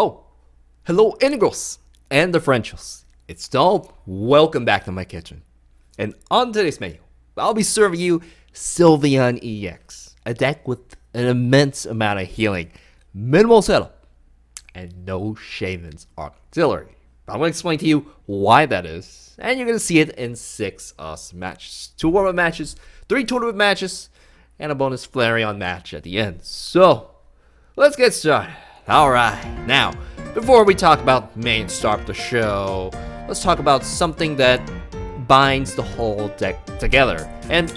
Oh, hello integrals and differentials. It's Donald. Welcome back to my kitchen. And on today's menu, I'll be serving you Sylveon EX, a deck with an immense amount of healing, minimal setup, and no Shaman's Auxiliary. I'm going to explain to you why that is, and you're going to see it in 6 awesome matches. 2 warm-up matches, 3 tournament matches, and a bonus Flareon match at the end. So, let's get started. Alright, now, before we talk about main star of the show, let's talk about something that binds the whole deck together, and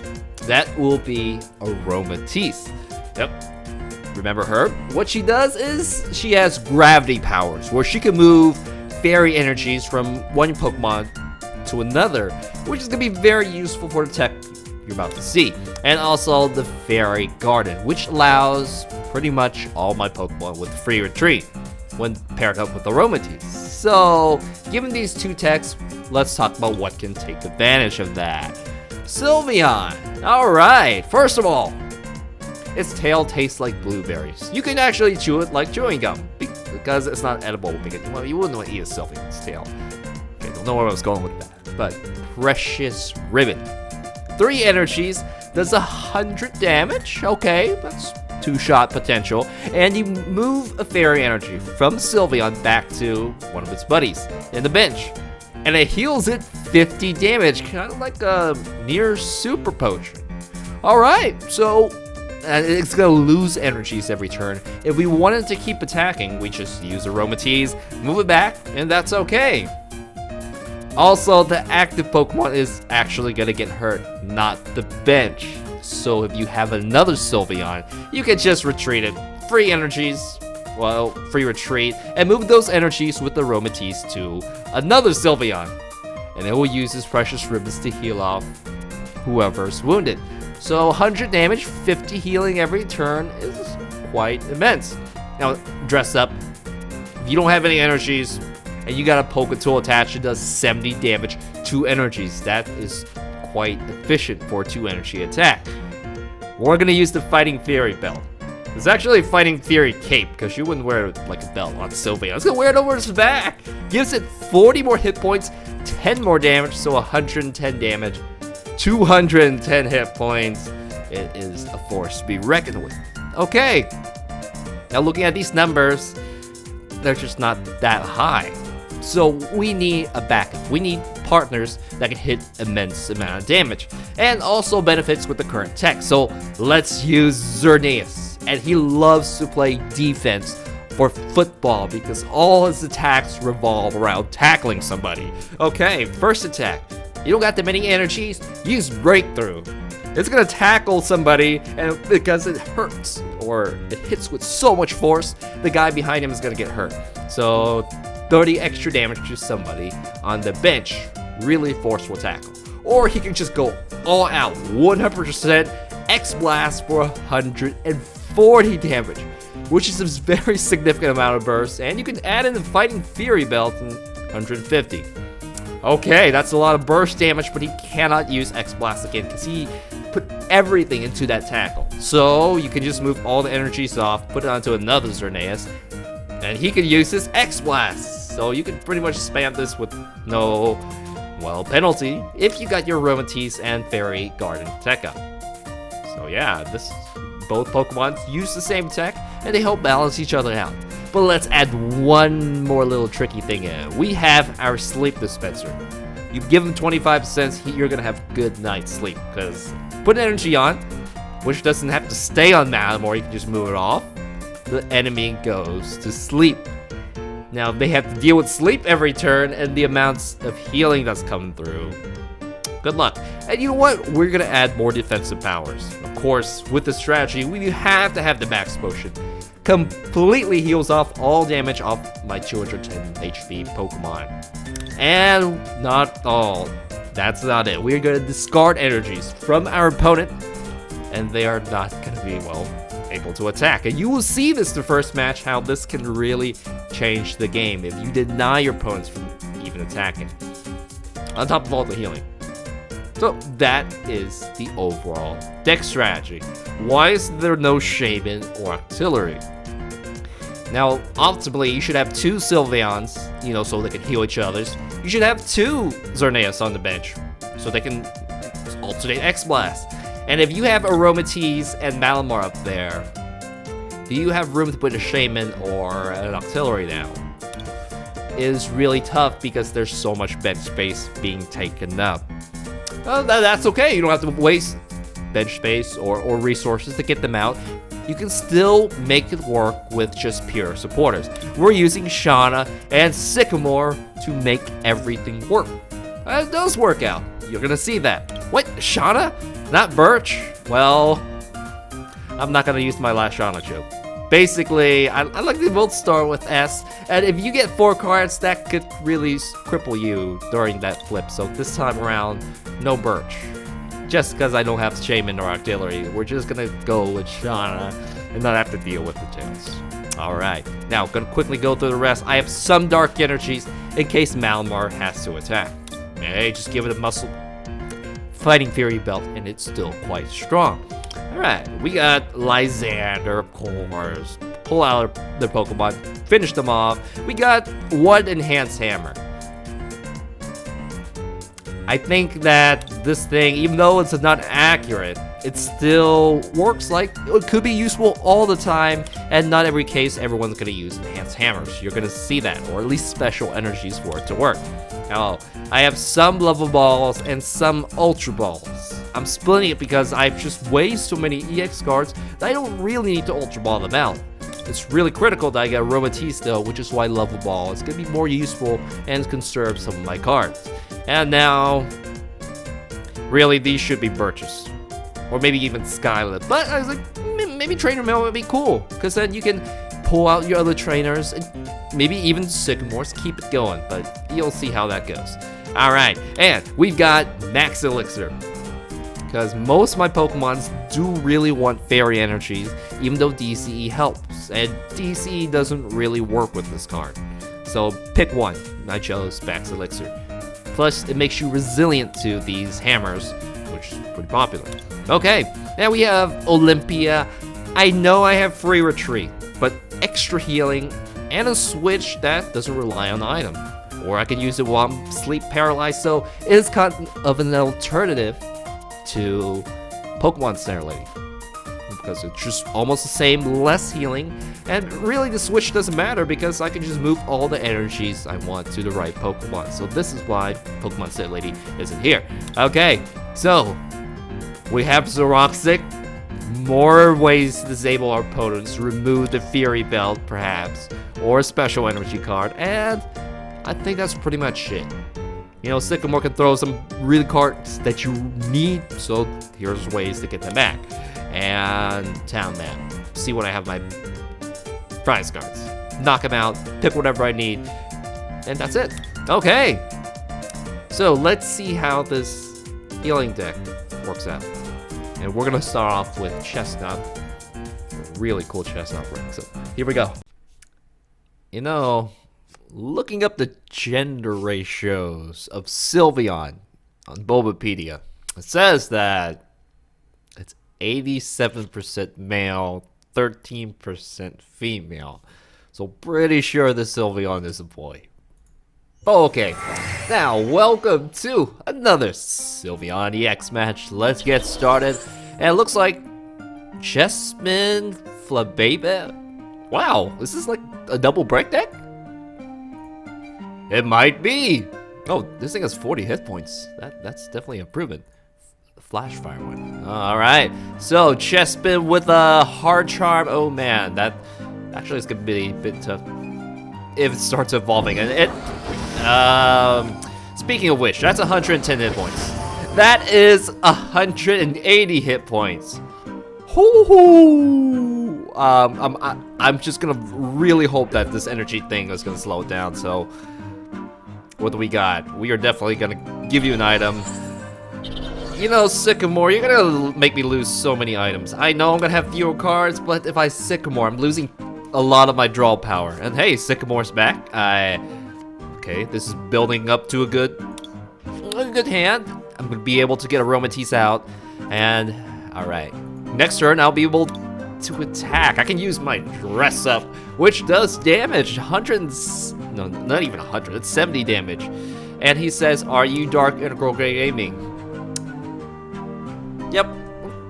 that will be Aromatisse. Yep, remember her? What she does is she has gravity powers, where she can move fairy energies from one Pokemon to another, which is going to be very useful for the tech you're about to see. And also the Fairy Garden, which allows pretty much all my Pokemon with free retreat when paired up with Aromatisse. So, given these 2 techs, let's talk about what can take advantage of that. Sylveon! Alright, first of all, its tail tastes like blueberries. You can actually chew it like chewing gum, because it's not edible. Well, you wouldn't want to eat a Sylveon's tail. Okay, don't know where I was going with that. But, Precious Ribbon. 3 energies, does 100 damage. Okay, that's 2-shot potential. And you move a fairy energy from Sylveon back to one of its buddies in the bench. And it heals it 50 damage, kind of like a near super potion. Alright, so it's going to lose energies every turn. If we wanted to keep attacking, we just use Aromatisse, move it back, and that's okay. Also, the active Pokemon is actually going to get hurt, not the bench. So if you have another Sylveon, you can just retreat it. Free energies, well, free retreat, and move those energies with the Aromatisse to another Sylveon. And it will use his Precious Ribbons to heal off whoever's wounded. So 100 damage, 50 healing every turn is quite immense. Now, dress up. If you don't have any energies, and you got a Poké Tool attached, it does 70 damage, 2 energies. That is quite efficient for a 2 energy attack. We're gonna use the Fighting Fury belt. It's actually a Fighting Fury cape, because you wouldn't wear it like a belt on Sylveon. It's gonna wear it over its back. Gives it 40 more hit points, 10 more damage, so 110 damage, 210 hit points. It is a force to be reckoned with. Okay, now looking at these numbers, they're just not that high. So we need a backup. We need partners that can hit immense amount of damage, and also benefits with the current tech. So let's use Xerneas, and he loves to play defense for football because all his attacks revolve around tackling somebody. Okay, first attack. You don't got that many energies, use Breakthrough. It's gonna tackle somebody, and because it hurts, or it hits with so much force, the guy behind him is gonna get hurt. So 30 extra damage to somebody on the bench, really forceful tackle. Or he can just go all out, 100% X Blast for 140 damage, which is a very significant amount of burst, and you can add in the Fighting Fury belt and 150. Okay, that's a lot of burst damage, but he cannot use X Blast again because he put everything into that tackle. So you can just move all the energies off, put it onto another Xerneas, and he can use his X Blast. So you can pretty much spam this with no, well, penalty if you got your Aromatisse and Fairy Garden tech up. So yeah, both Pokemon use the same tech, and they help balance each other out. But let's add one more little tricky thing in. We have our sleep dispenser. You give him 25%, you're gonna have good night's sleep, because put energy on, which doesn't have to stay on Malamar, you can just move it off. The enemy goes to sleep. Now they have to deal with sleep every turn and the amounts of healing that's coming through. Good luck. And you know what? We're gonna add more defensive powers. Of course, with the strategy, we have to have the Max Potion. Completely heals off all damage off my 210 HP Pokemon. And not all. That's not it. We're gonna discard energies from our opponent, and they are not gonna be, well, able to attack. And you will see this the first match, how this can really change the game if you deny your opponents from even attacking, on top of all the healing. So that is the overall deck strategy. Why is there no Shaman or Auxiliary? Now, optimally, you should have 2 Sylveons, you know, so they can heal each other's. You should have 2 Xerneas on the bench, so they can alternate X-Blast. And if you have Aromatisse and Malamar up there, do you have room to put a Shaman or an Auxiliary down? It is really tough because there's so much bench space being taken up. Well, that's okay. You don't have to waste bench space or resources to get them out. You can still make it work with just pure supporters. We're using Shauna and Sycamore to make everything work. It does work out. You're gonna see that. Wait, Shauna? Not Birch? Well, I'm not gonna use my last Shauna joke. Basically, I like to both start with S, and if you get 4 cards, that could really cripple you during that flip. So this time around, no Birch. Just because I don't have Shaman or Auxiliary, we're just gonna go with Shauna and not have to deal with the tails. Alright, now gonna quickly go through the rest. I have some Dark Energies in case Malamar has to attack. Hey, just give it a muscle Fighting Fury belt, and it's still quite strong. Alright, we got Lysander, of course. Pull out their Pokemon, finish them off. We got 1 Enhanced Hammer. I think that this thing, even though it's not accurate, it still works like it could be useful all the time, and not every case everyone's gonna use Enhanced Hammers. You're gonna see that, or at least special energies for it to work. Now, I have some Level Balls and some Ultra Balls. I'm splitting it because I've just wasted so many EX cards that I don't really need to Ultra Ball them out. It's really critical that I get Aromatisse though, which is why Level Ball is going to be more useful and conserve some of my cards. And now, really these should be Birches. Or maybe even Skylit. But I was like, maybe Trainer Mail would be cool, because then you can pull out your other trainers, and maybe even Sycamores, keep it going, but you'll see how that goes. Alright, and we've got Max Elixir. Because most of my Pokemons do really want Fairy Energies, even though DCE helps, and DCE doesn't really work with this card. So pick one. I chose Max Elixir. Plus, it makes you resilient to these hammers, which is pretty popular. Okay, now we have Olympia. I know I have free retreat, but extra healing and a switch that doesn't rely on the item. Or I could use it while I'm sleep paralyzed, so it is kind of an alternative to Pokemon Snare Lady, because it's just almost the same, less healing, and really the switch doesn't matter because I can just move all the energies I want to the right Pokemon. So this is why Pokemon Snare Lady isn't here. Okay, so we have Xeroxic. More ways to disable our opponents, remove the Fury Belt perhaps, or a special energy card, and I think that's pretty much it. You know, Sycamore can throw some real cards that you need, so here's ways to get them back. And Town Map. See when I have my prize cards. Knock them out, pick whatever I need, and that's it. Okay. So let's see how this healing deck works out. And we're gonna start off with Chesnaught. Really cool Chesnaught ring. So here we go. You know, looking up the gender ratios of Sylveon on Bulbapedia, it says that it's 87% male, 13% female. So pretty sure the Sylveon is a boy. Okay, now welcome to another Sylveon EX match. Let's get started. And it looks like Chessman Flabébé. Wow, is this like a double break deck? It might be. Oh, this thing has 40 hit points. That's definitely an improvement. Flash Fire one. All right. So Chespin with a Hard Charm. Oh man, that actually is gonna be a bit tough if it starts evolving. And it. Speaking of which, that's 110 hit points. That is 180 hit points. Hoo-hoo. I'm just gonna really hope that this energy thing is gonna slow it down. So. What do we got? We are definitely gonna give you an item. You know, Sycamore, you're gonna make me lose so many items. I know I'm gonna have fewer cards, but if I Sycamore, I'm losing a lot of my draw power. And hey, Sycamore's back. Okay, this is building up to a good hand. I'm gonna be able to get Aromatisse out. And all right, next turn I'll be able to attack. I can use my dress up, which does damage. No, not even 100. It's 70 damage. And he says, "Are you DarkIntegralGaming?" Yep,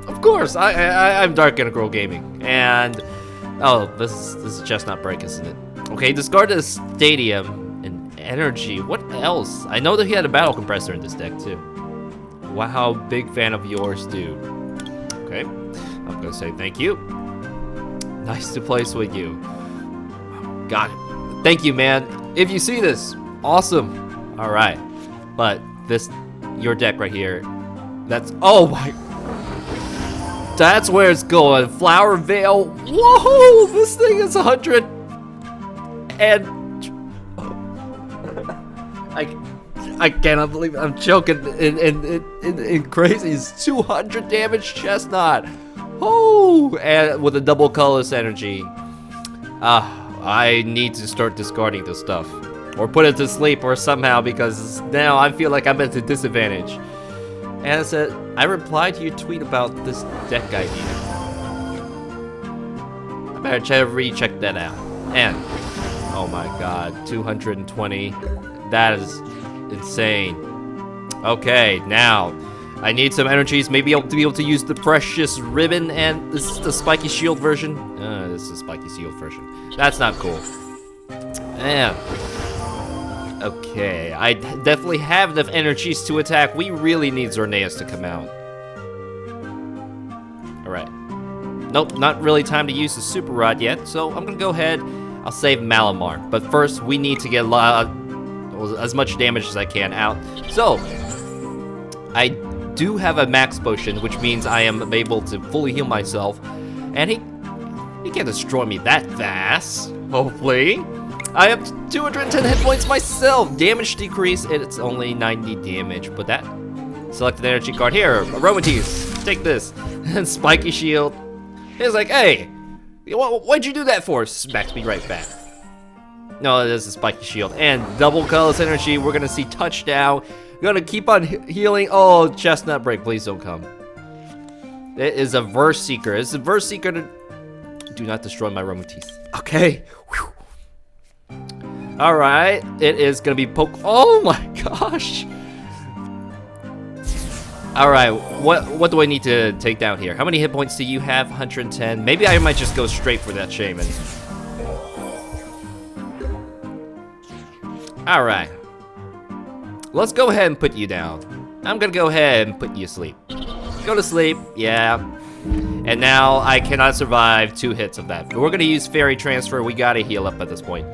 of course. I'm DarkIntegralGaming. And oh, this is Chestnut Break, isn't it? Okay, discard the stadium and energy. What else? I know that he had a battle compressor in this deck too. Wow, big fan of yours, dude. Okay, I'm gonna say thank you. Nice to place with you. Got it. Thank you, man. If you see this, awesome. All right, but your deck right here, oh my. That's where it's going. Flower Veil. Whoa, this thing is 100. And I cannot believe it. I'm choking in crazy. It's 200 damage Chestnaught. Oh, and with a double colorless energy. I need to start discarding this stuff. Or put it to sleep or somehow, because now I feel like I'm at a disadvantage. And I said, I replied to your tweet about this deck idea. I better recheck that out. And, oh my god, 220. That is insane. Okay, now, I need some energies, maybe to be able to use the Precious Ribbon, and this is the Spiky Shield version. This is the Spiky Shield version. That's not cool. And, okay, I definitely have enough energies to attack. We really need Xerneas to come out. Alright. Nope, not really time to use the Super Rod yet, so I'm gonna go ahead. I'll save Malamar. But first, we need to get as much damage as I can out. So, I do have a max potion, which means I am able to fully heal myself. And he can't destroy me that fast, hopefully. I have 210 hit points myself. Damage decrease, it's only 90 damage. But that, select an energy card here. Aromatisse, take this. And Spiky Shield. He's like, hey, what'd you do that for? Smacks me right back. No, this is Spiky Shield. And double colorless energy, we're gonna see touchdown. We're gonna keep on healing. Oh, Chestnut Break, please don't come. It is a Verse Seeker. It's a Verse Seeker to do not destroy my Aromatisse. Okay. Whew. All right, it is gonna be oh my gosh! All right, what do I need to take down here? How many hit points do you have? 110. Maybe I might just go straight for that Shaman. All right, let's go ahead and put you down. I'm gonna go ahead and put you to sleep. Go to sleep, yeah. And now I cannot survive 2 hits of that. But we're gonna use Fairy Transfer. We gotta heal up at this point.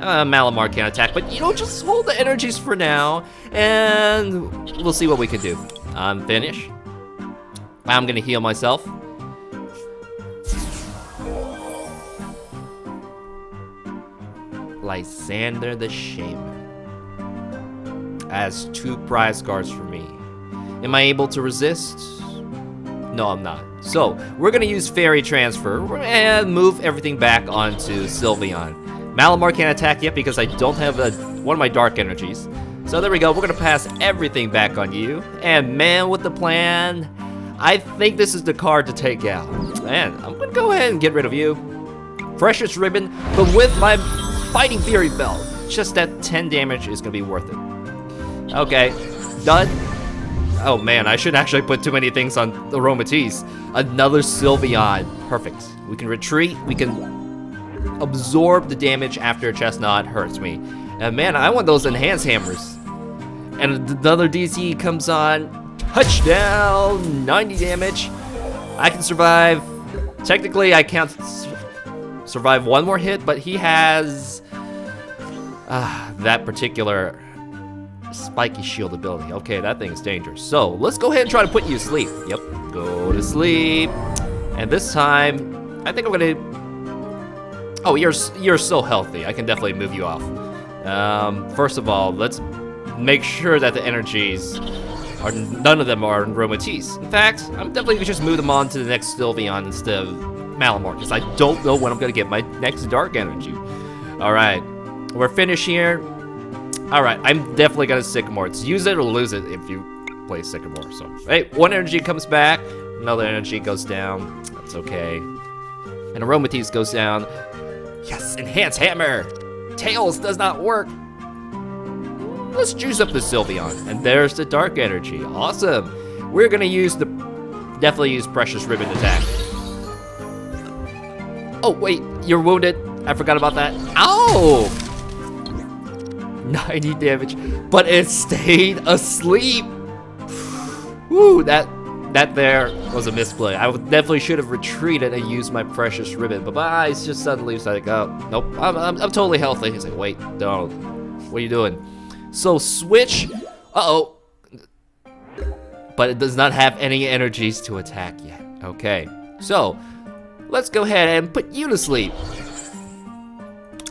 Malamar can't attack, but just hold the energies for now, and we'll see what we can do. I'm finished. I'm gonna heal myself. Lysander the Shaman has 2 prize cards for me. Am I able to resist? No, I'm not. So, we're gonna use Fairy Transfer and move everything back onto Sylveon. Malamar can't attack yet because I don't have one of my dark energies. So there we go, we're gonna pass everything back on you. And man, with the plan, I think this is the card to take out. And I'm gonna go ahead and get rid of you. Precious Ribbon, but with my Fighting Fury Belt. Just that 10 damage is gonna be worth it. Okay, done. Oh man, I shouldn't actually put too many things on Aromatisse. Another Sylveon, perfect. We can retreat, we can absorb the damage after Chestnaught hurts me. And man, I want those enhanced hammers. And another DC comes on. Touchdown! 90 damage. I can survive. Technically, I can't survive 1 more hit, but he has that particular Spiky Shield ability. Okay, that thing's dangerous. So, let's go ahead and try to put you to sleep. Yep, go to sleep. And this time, I think I'm gonna... Oh, you're so healthy. I can definitely move you off. First of all, let's make sure that the energies are none of them are in Aromatisse. In fact, I'm definitely gonna just move them on to the next Sylveon instead of Malamar, because I don't know when I'm gonna get my next dark energy. All right, we're finished here. All right, I'm definitely gonna Sycamore. It's use it or lose it if you play Sycamore. So, hey, 1 energy comes back. Another energy goes down. That's okay. And Aromatisse goes down. Yes, Enhance Hammer! Tails does not work. Let's juice up the Sylveon. And there's the Dark Energy. Awesome. We're gonna definitely use Precious Ribbon attack. Oh, wait, you're wounded. I forgot about that. Ow! 90 damage, but it stayed asleep. Woo, that there was a misplay. I definitely should have retreated and used my Precious Ribbon, but my eyes just suddenly started like, oh, nope, I'm totally healthy. He's like, wait, don't. What are you doing? So switch, uh-oh. But it does not have any energies to attack yet. Okay, so let's go ahead and put you to sleep.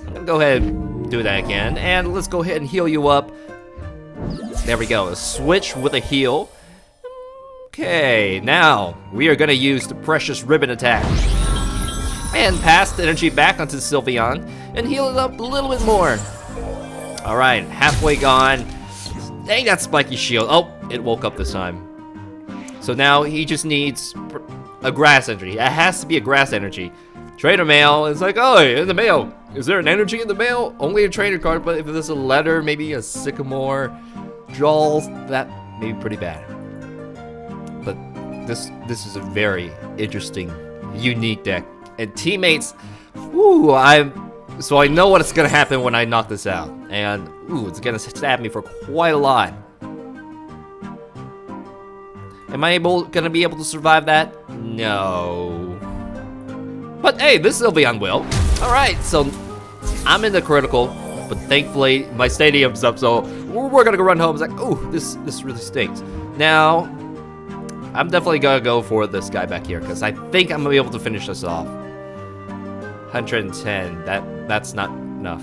I'm gonna go ahead and do that again, and let's go ahead and heal you up. There we go, a switch with a heal. Okay, now we are gonna use the Precious Ribbon attack. And pass the energy back onto Sylveon and heal it up a little bit more. All right, halfway gone. Dang that spiky shield. Oh, it woke up this time. So now he just needs a grass energy. It has to be a grass energy. Trainer mail is like, oh, in the mail. Is there an energy in the mail? Only a trainer card, but if there's a letter, maybe a sycamore, Jaws, that may be pretty bad. But this is a very interesting, unique deck. And teammates, ooh, so I know what's gonna happen when I knock this out. And ooh, it's gonna stab me for quite a lot. Am I gonna be able to survive that? No. But hey, this Sylveon will. All right, so I'm in the critical, but thankfully my stadium's up, so we're gonna go run home. It's like, ooh, this really stinks. Now, I'm definitely gonna go for this guy back here because I think I'm gonna be able to finish this off. 110. That's not enough.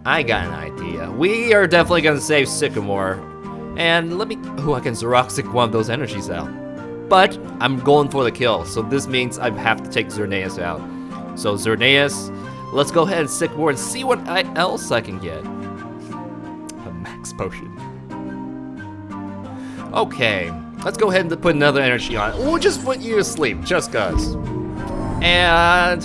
I got an idea. We are definitely gonna save Sycamore, and let me. Oh, I can Xeroxic one of those energies out. But I'm going for the kill, so this means I have to take Xerneas out. So Xerneas, let's go ahead and Sycamore and see what else I can get. A max potion. Okay, let's go ahead and put another energy on. We'll just put you to sleep, just cuz. And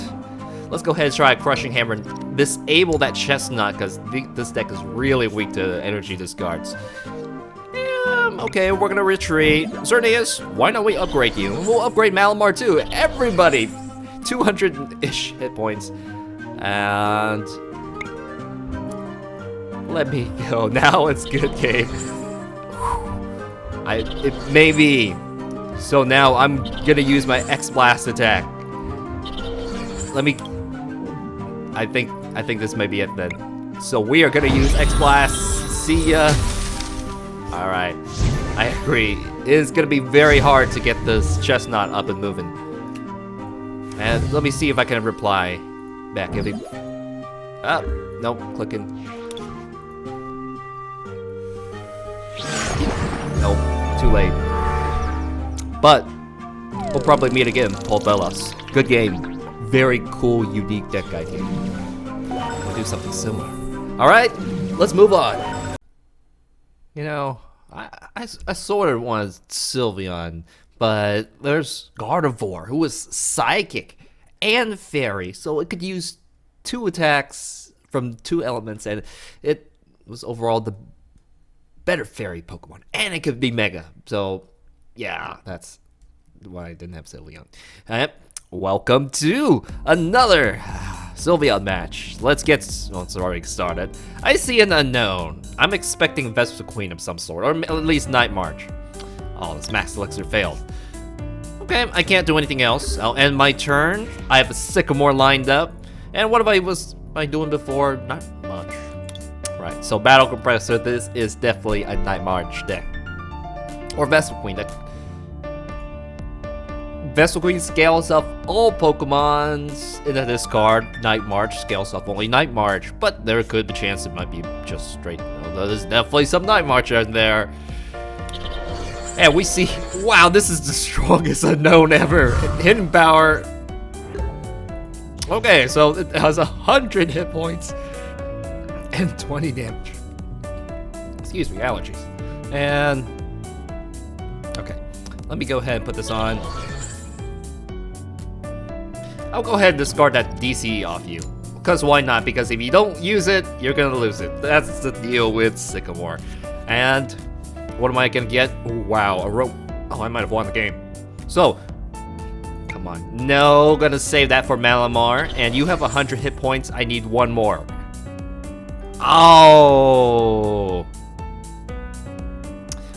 let's go ahead and try Crushing Hammer and disable that Chesnaught, because this deck is really weak to energy discards. Okay, we're gonna retreat. Xerneas, why don't we upgrade you? We'll upgrade Malamar too. Everybody, 200-ish hit points. And let me go. Now it's good game. It may be. So now I'm gonna use my X Blast attack. Let me. I think this may be it then. So we are gonna use X Blast. See ya. All right. I agree. It is gonna be very hard to get this Chesnaught up and moving. And let me see if I can reply back. If he. Nope. Clicking. Nope. Too late. But we'll probably meet again, Paul Bellas. Good game. Very cool, unique deck idea. We'll do something similar. All right, let's move on. You know, I sort of wanted Sylveon, but there's Gardevoir, who was psychic and fairy, so it could use 2 attacks from 2 elements, and it was overall the better fairy Pokemon, and it could be Mega. So, yeah, that's why I didn't have Sylveon. Welcome to another Sylveon match. Let's get, well, it's already started. I see an unknown. I'm expecting Vespiquen of some sort, or at least Night March. Oh, this Max Elixir failed. Okay, I can't do anything else. I'll end my turn. I have a Sycamore lined up. And what was I doing before? Not much. Right, so Battle Compressor, this is definitely a Night March deck. Or Vespiquen deck. Vespiquen scales up all Pokemons in the discard. Night March scales up only Night March, but there could be a chance it might be just straight. There's definitely some Night March in there. And we see, wow, this is the strongest unknown ever. Hidden power. Okay, so it has 100 hit points and 20 damage. Excuse me, allergies. And okay, Let me go ahead and put this on. I'll go ahead and discard that DC off you. Because why not? Because if you don't use it, you're gonna lose it. That's the deal with Sycamore. And what am I gonna get? Ooh, wow, a rope. Oh, I might have won the game. So, come on. No, gonna save that for Malamar. And you have 100 hit points. I need one more. Oh.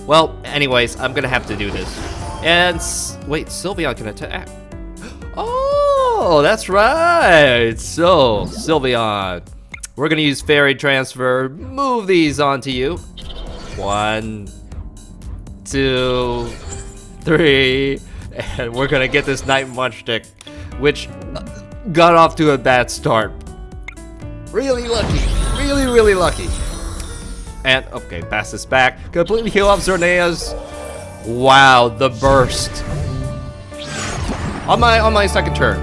Well, anyways, I'm gonna have to do this. And wait, Sylveon can attack. Oh, that's right. So, Sylveon, we're gonna use Fairy Transfer. Move these onto you. 1, 2, 3, and we're gonna get this Night Munch deck, which got off to a bad start. Really lucky, really lucky. And okay, pass this back. Completely heal up Xerneas. Wow, the burst. On my second turn.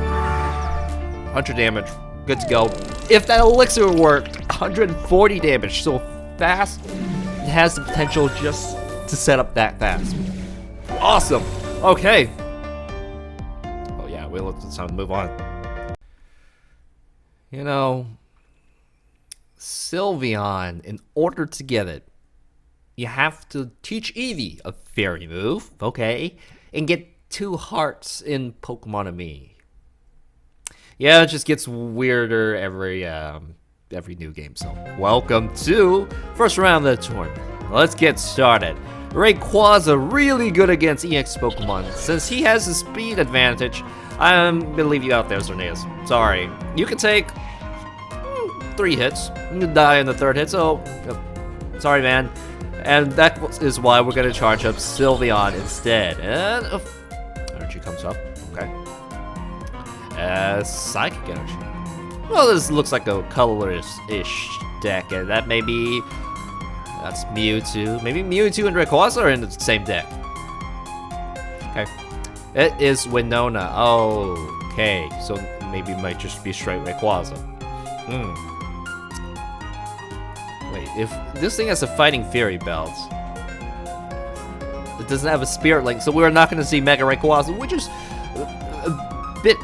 100 damage. Good to go. If that elixir worked, 140 damage. So fast. It has the potential just to set up that fast. Awesome. Okay. Oh yeah, it's time to move on. You know, Sylveon, in order to get it, you have to teach Eevee a fairy move, okay, and get 2 hearts in Pokemon-Amie. Yeah, it just gets weirder every new game. So, welcome to first round of the tournament. Let's get started. Rayquaza really good against EX Pokemon. Since he has a speed advantage, I'm gonna leave you out there, Xerneas. Sorry. You can take 3 hits. You can die in the 3rd hit, so sorry, man. And that is why we're gonna charge up Sylveon instead. And energy comes up. Okay. Psychic energy. Well, this looks like a colorless-ish deck, and that may be... That's Mewtwo. Maybe Mewtwo and Rayquaza are in the same deck. Okay. It is Winona. Okay. So maybe it might just be straight Rayquaza. Wait, if this thing has a Fighting Fury belt, it doesn't have a Spirit Link, so we're not going to see Mega Rayquaza, which is a bit...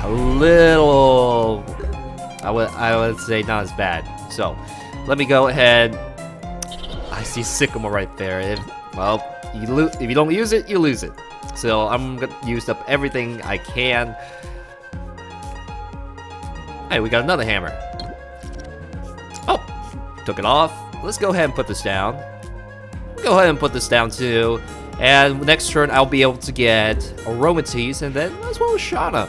a little... I would say not as bad. So, let me go ahead. I see Sycamore right there. Well, if you don't use it, you lose it. So I'm gonna use up everything I can. Hey, we got another hammer. Oh, took it off. Let's go ahead and put this down. Go ahead and put this down too. And next turn, I'll be able to get Aromatisse and then as well as Shauna.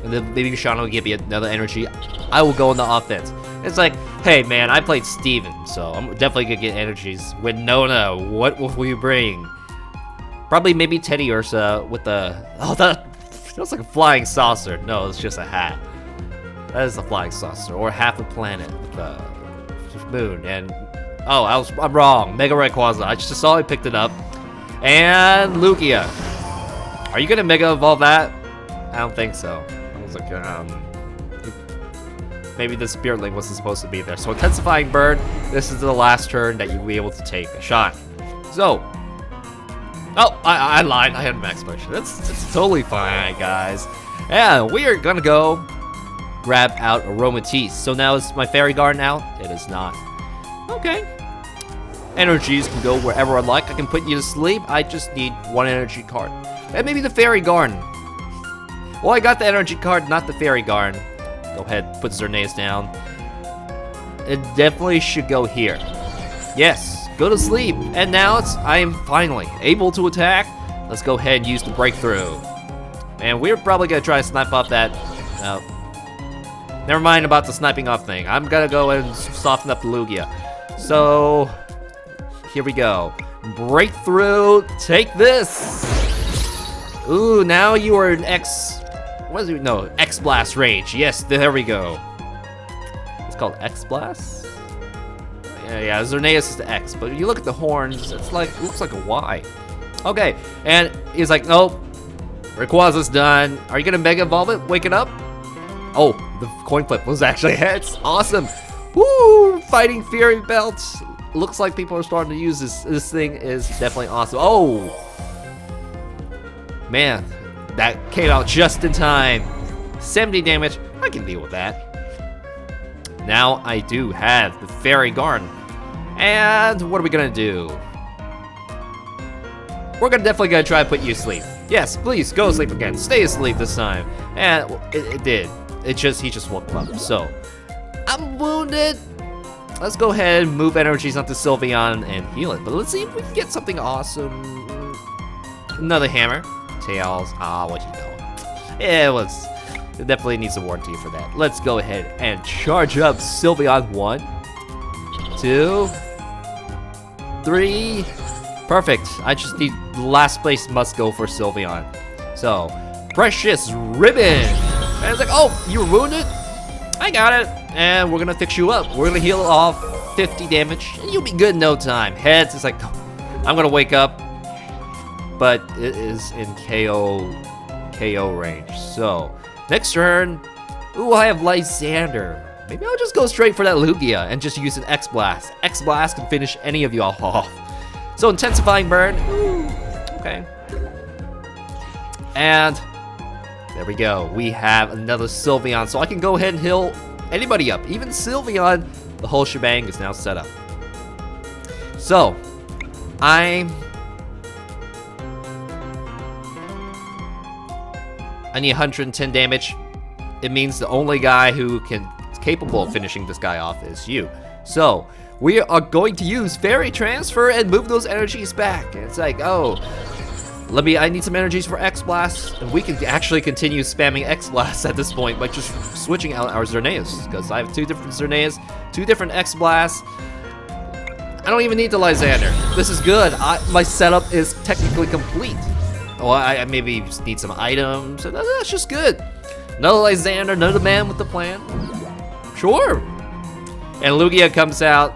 And then maybe Shauna will give me another energy. I will go on the offense. It's like, hey man, I played Steven, so I'm definitely gonna get energies. Winona, what will you bring? Probably maybe Teddy Ursa with the... Oh, that looks like a flying saucer. No, it's just a hat. That is a flying saucer, or half a planet with the moon. And oh, I'm wrong. Mega Rayquaza. I just saw I picked it up. And Lugia. Are you gonna Mega Evolve that? I don't think so. I was like, maybe the Spirit Link wasn't supposed to be there. So Intensifying Bird, this is the last turn that you'll be able to take a shot. So, oh, I lied. I had Max Potion. It's totally fine, guys. And we are gonna go grab out Aromatisse. So now is my Fairy Garden out? It is not. Okay. Energies can go wherever I like. I can put you to sleep. I just need 1 energy card. And maybe the Fairy Garden. Well, I got the energy card, not the Fairy Garden. Go ahead, put Xerneas down. It definitely should go here. Yes, go to sleep. And now I am finally able to attack. Let's go ahead and use the breakthrough. And we're probably gonna try to snipe off that. Never mind about the sniping off thing. I'm gonna go and soften up the Lugia. So here we go. Breakthrough. Take this. Ooh, now you are an X. What is it? No, X Blast Rage. Yes, there we go. It's called X Blast. Yeah, Xerneas is the X, but if you look at the horns, it looks like a Y. Okay, and he's like, nope, Rayquaza's done. Are you gonna Mega Evolve it? Wake it up? Oh, the coin flip was actually hits. Awesome. Woo! Fighting Fury Belt. looks like people are starting to use this. This thing is definitely awesome. Oh! Man, that came out just in time. 70 damage, I can deal with that. Now I do have the Fairy Garden. And what are we gonna do? We're definitely gonna try to put you to sleep. Yes, please, go to sleep again. Stay asleep this time. And it did. He just woke up, so. I'm wounded. Let's go ahead and move energies onto Sylveon and heal it. But let's see if we can get something awesome. Another hammer. Tails. What you know. It definitely needs a warranty for that. Let's go ahead and charge up Sylveon. 1, 2, 3. Perfect. I just need last place must go for Sylveon. So, Precious Ribbon. And it's like, oh, you were wounded? I got it. And we're gonna fix you up. We're gonna heal off 50 damage, and you'll be good in no time. Heads, it's like, I'm gonna wake up, but it is in KO range. So, next turn, ooh, I have Lysander. Maybe I'll just go straight for that Lugia and just use an X Blast. X Blast can finish any of you all off. So, Intensifying Burn, ooh, okay. And there we go. We have another Sylveon, so I can go ahead and heal anybody up. Even Sylveon, the whole shebang is now set up. So, I need 110 damage. It means the only guy who is capable of finishing this guy off is you. So, we are going to use Fairy Transfer and move those energies back. And it's like, oh, I need some energies for X Blast, and we can actually continue spamming X Blast at this point by just switching out our Xerneas, because I have 2 different Xerneas, 2 different X Blasts. I don't even need the Lysander. This is good. My setup is technically complete. Oh, I maybe just need some items, so that's just good. Another Lysander, another man with the plan. Sure. And Lugia comes out.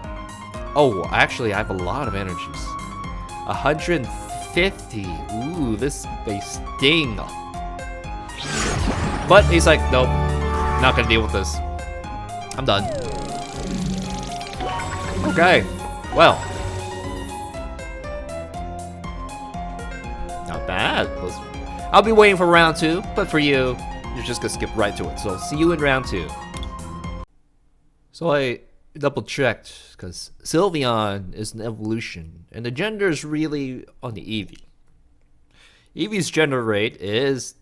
Oh, actually, I have a lot of energies. 150. Ooh, this may sting. But he's like, nope, not gonna deal with this. I'm done. Okay, well. Not bad. I'll be waiting for round 2, but for you, you're just gonna skip right to it. So see you in round 2. So I double checked, because Sylveon is an evolution, and the gender is really on the Eevee. Eevee's gender rate is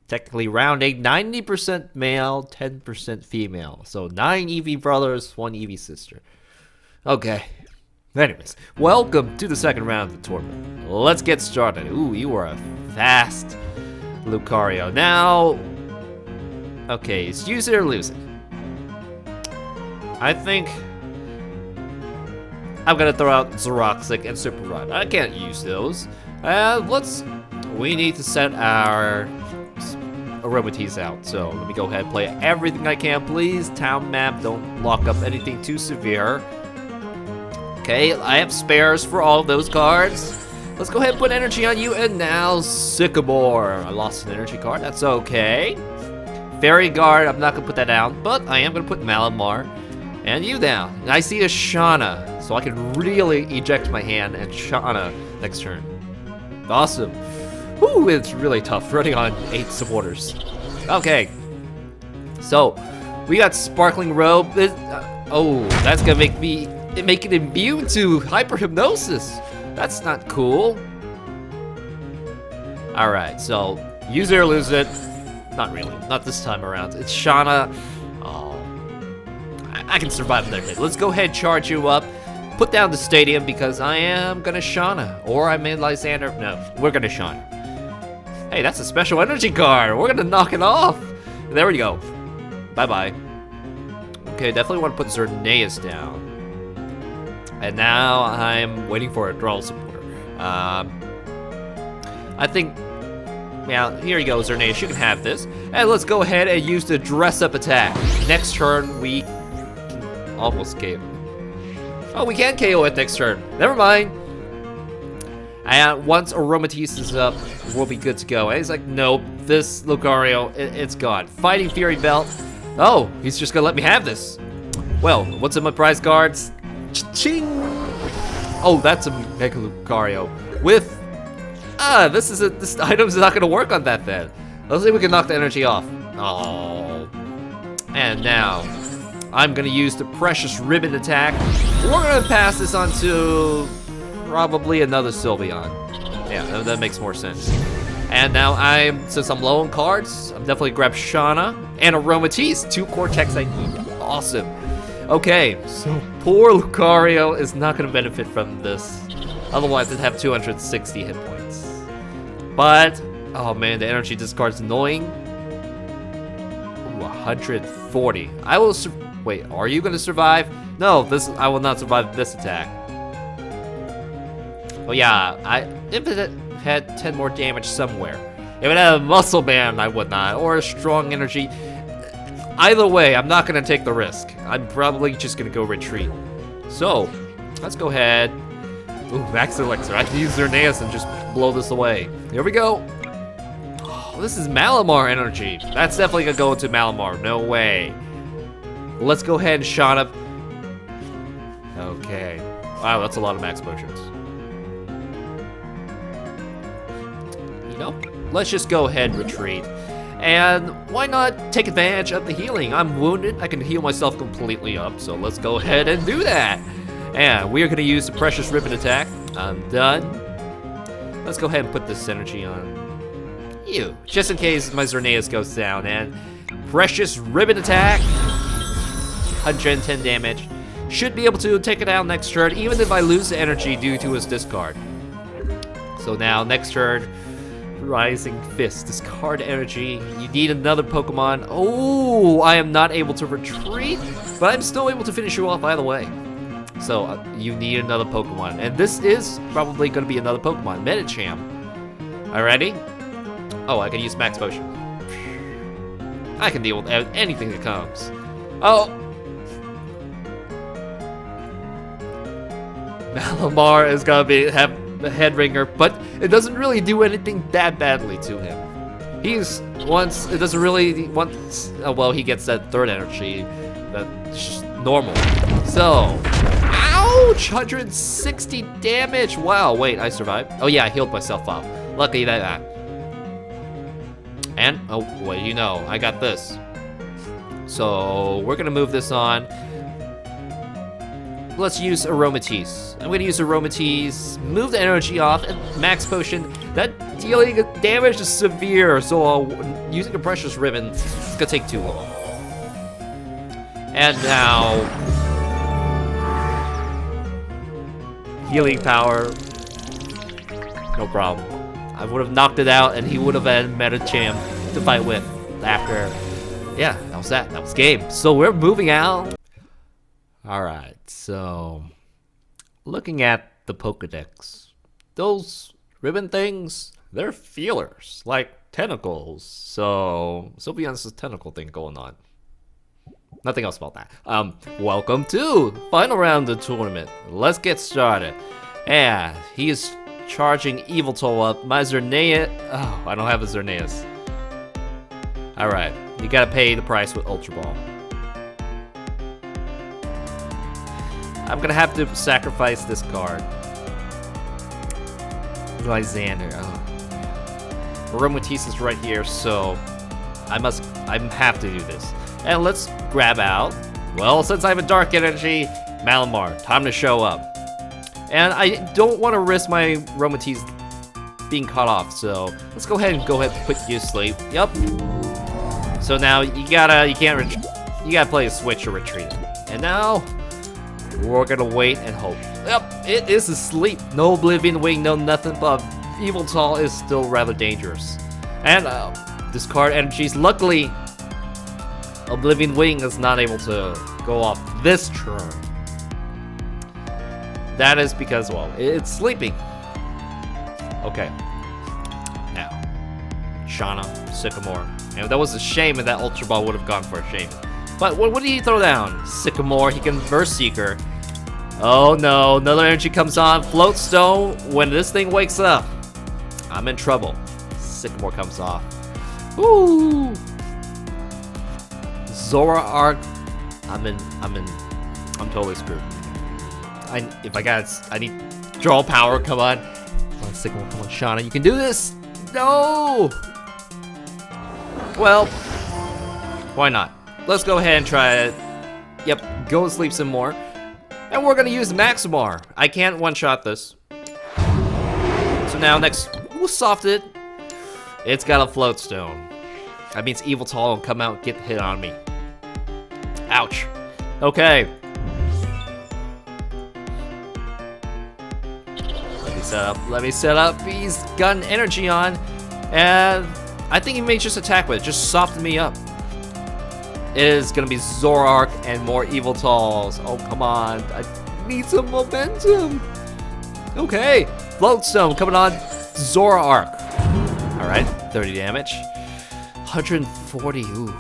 technically rounding 90% male, 10% female. So 9 Eevee brothers, 1 Eevee sister. Okay. Anyways, welcome to the second round of the tournament. Let's get started. Ooh, you are a fast Lucario. Now, okay, it's use it or lose it. I think I'm gonna throw out Xeroxic and Super Rod. I can't use those. We need to set our Aromatisse out. So let me go ahead and play everything I can, please. Town map, don't lock up anything too severe. Okay, I have spares for all of those cards. Let's go ahead and put energy on you, and now Sycamore. I lost an energy card, that's okay. Fairy Guard, I'm not gonna put that down, but I am gonna put Malamar and you down. And I see a Shauna, so I can really eject my hand and Shauna next turn. Awesome. Whew, it's really tough running on 8 supporters. Okay, so we got Sparkling Robe. Oh, that's gonna make it immune to Hyper Hypnosis. That's not cool. All right, so use it or lose it. Not really, not this time around. It's Shauna. Oh, I can survive another hit. Let's go ahead, charge you up. Put down the stadium because I am gonna Shauna. Or I may Lysander. No, we're gonna Shauna. Hey, that's a special energy card. We're gonna knock it off. There we go. Bye-bye. Okay, definitely want to put Xerneas down. And now I'm waiting for a draw supporter. I think, yeah, here you go, Xerneas. You can have this. And let's go ahead and use the dress-up attack. Next turn, we can almost KO. Oh, we can't KO it next turn. Never mind. And once Aromatisse is up, we'll be good to go. And he's like, nope, this Lucario, it's gone. Fighting Fury Belt. Oh, he's just gonna let me have this. Well, what's in my prize cards? Ching! Oh, that's a Mega Lucario with. This item's not gonna work on that then. Let's see if we can knock the energy off. Oh. And now, I'm gonna use the Precious Ribbon attack. We're gonna pass this on to probably another Sylveon. Yeah, that makes more sense. And now since I'm low on cards, I'm definitely grab Shauna and Aromatisse, 2 Cortex I need. Awesome. Okay, so poor Lucario is not gonna benefit from this. Otherwise, it'd have 260 hit points. But, oh man, the energy discard's annoying. Ooh, 140. I will wait, are you gonna survive? No, I will not survive this attack. Oh yeah, if it had 10 more damage somewhere. If it had a muscle band, I would not, or a strong energy. Either way, I'm not gonna take the risk. I'm probably just gonna go retreat. So, let's go ahead. Ooh, max Elixir. I can use Xerneas and just blow this away. Here we go. Oh, this is Malamar energy. That's definitely gonna go into Malamar. No way. Let's go ahead and shot up. Okay. Wow, that's a lot of max potions. You know, let's just go ahead and retreat. And why not take advantage of the healing? I'm wounded. I can heal myself completely up. So let's go ahead and do that. And we are going to use the Precious Ribbon attack. I'm done. Let's go ahead and put this energy on you, just in case my Xerneas goes down. And Precious Ribbon attack, 110 damage. Should be able to take it out next turn, even if I lose the energy due to his discard. So now, next turn, Rising Fist. Discard energy. You need another Pokemon. Oh, I am not able to retreat, but I'm still able to finish you off either way. So you need another Pokemon, and this is probably going to be another Pokemon, Medicham. All ready? Oh, I can use Max Potion. I can deal with anything that comes. Oh, Malamar is gonna have the head ringer, but it doesn't really do anything that badly to him. It doesn't really well, he gets that third energy, that's normal. So. Ouch! 160 damage! Wow, wait, I survived. Oh yeah, I healed myself up. Lucky that. And, oh, wait, you know, I got this. So, we're gonna move this on. Let's use Aromatisse. I'm gonna use Aromatisse, move the energy off, and Max Potion. That dealing damage is severe, so using a Precious Ribbon, it's gonna take too long. And now... healing power, no problem. I would have knocked it out, and he would have had Medicham to fight with after. Yeah, that was that. That was game. So we're moving out. All right. So looking at the Pokedex, those ribbon things, they're feelers, like tentacles. So Sylveon's a tentacle thing going on. Nothing else about that. Welcome to final round of the tournament. Let's get started. Yeah, he is charging Yveltal up. My Xerneas. Oh, I don't have a Xerneas. Alright, you gotta pay the price with Ultra Ball. I'm gonna have to sacrifice this card. Lysander. Oh. Aromatisse is right here, so I have to do this. And let's grab out, well, since I have a Dark Energy, Malamar. Time to show up. And I don't want to risk my Aromatisse being cut off, so let's go ahead and put you to sleep. Yep. So now you gotta play a switch or retreat. And now we're gonna wait and hope. Yep, it is asleep. No Oblivion Wing, no nothing, but Yveltal is still rather dangerous. And discard energies. Luckily, Oblivion Wing is not able to go off this turn. That is because, well, it's sleeping. Okay. Now, Shauna, Sycamore. And that was a shame if that Ultra Ball would have gone for a shame. But what did he throw down? Sycamore, he can Burst Seeker. Oh no, another energy comes on. Float Stone, when this thing wakes up, I'm in trouble. Sycamore comes off. Woo! Zora Arc, I'm totally screwed. I need draw power. Come on. Come on, Sycamore. Come on, Shauna. You can do this. No. Well, why not? Let's go ahead and try it. Yep, go and sleep some more. And we're gonna use Malamar. I can't one-shot this. So now next, we'll soft it. It's got a float stone. That means Yveltal will come out and get hit on me. Ouch. Okay. Let me set up. He's got an energy on. And I think he may just attack with it. Just soften me up. It is gonna be Zoroark and more Yveltals. Oh, come on. I need some momentum. Okay. Float stone coming on Zoroark. Alright, 30 damage. 140. Ooh.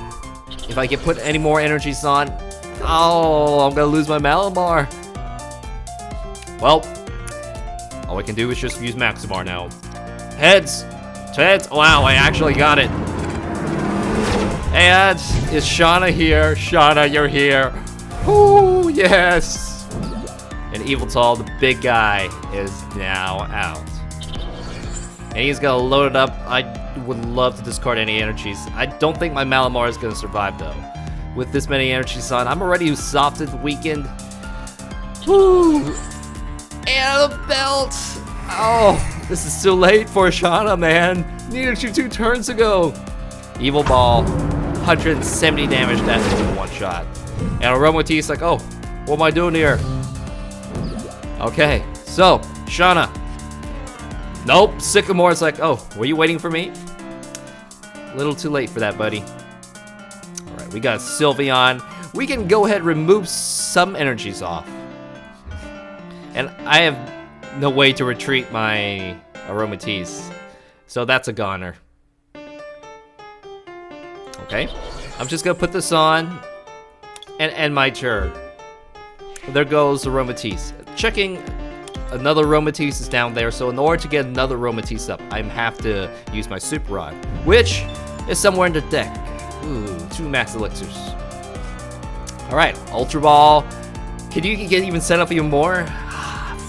If I can put any more energies on, oh, I'm gonna lose my Malamar. Well, all I can do is just use Malamar now. Heads! Heads! Wow, I actually got it. And is Shauna here? Shauna, you're here. Oh, yes! And Yveltal, the big guy, is now out. And he's gonna load it up. I would love to discard any energies. I don't think my Malamar is gonna survive though. With this many energies on, I'm already softened, weakened. Woo! And a belt! Oh, this is too late for Shauna, man. Needed you 2 turns ago. Evil Ball, 170 damage, that's in one shot. And Aromatisse like, oh, what am I doing here? Okay, so, Shauna. Nope, Sycamore's like, oh, were you waiting for me? A little too late for that, buddy. Alright, we got Sylveon. We can go ahead and remove some energies off. And I have no way to retreat my Aromatisse. So that's a goner. Okay, I'm just gonna put this on and end my turn. There goes Aromatisse. Checking, another Aromatisse is down there, so in order to get another Aromatisse up, I have to use my Super Rod, which is somewhere in the deck. Ooh, 2 max elixirs. Alright, Ultra Ball. Can you even set up even more?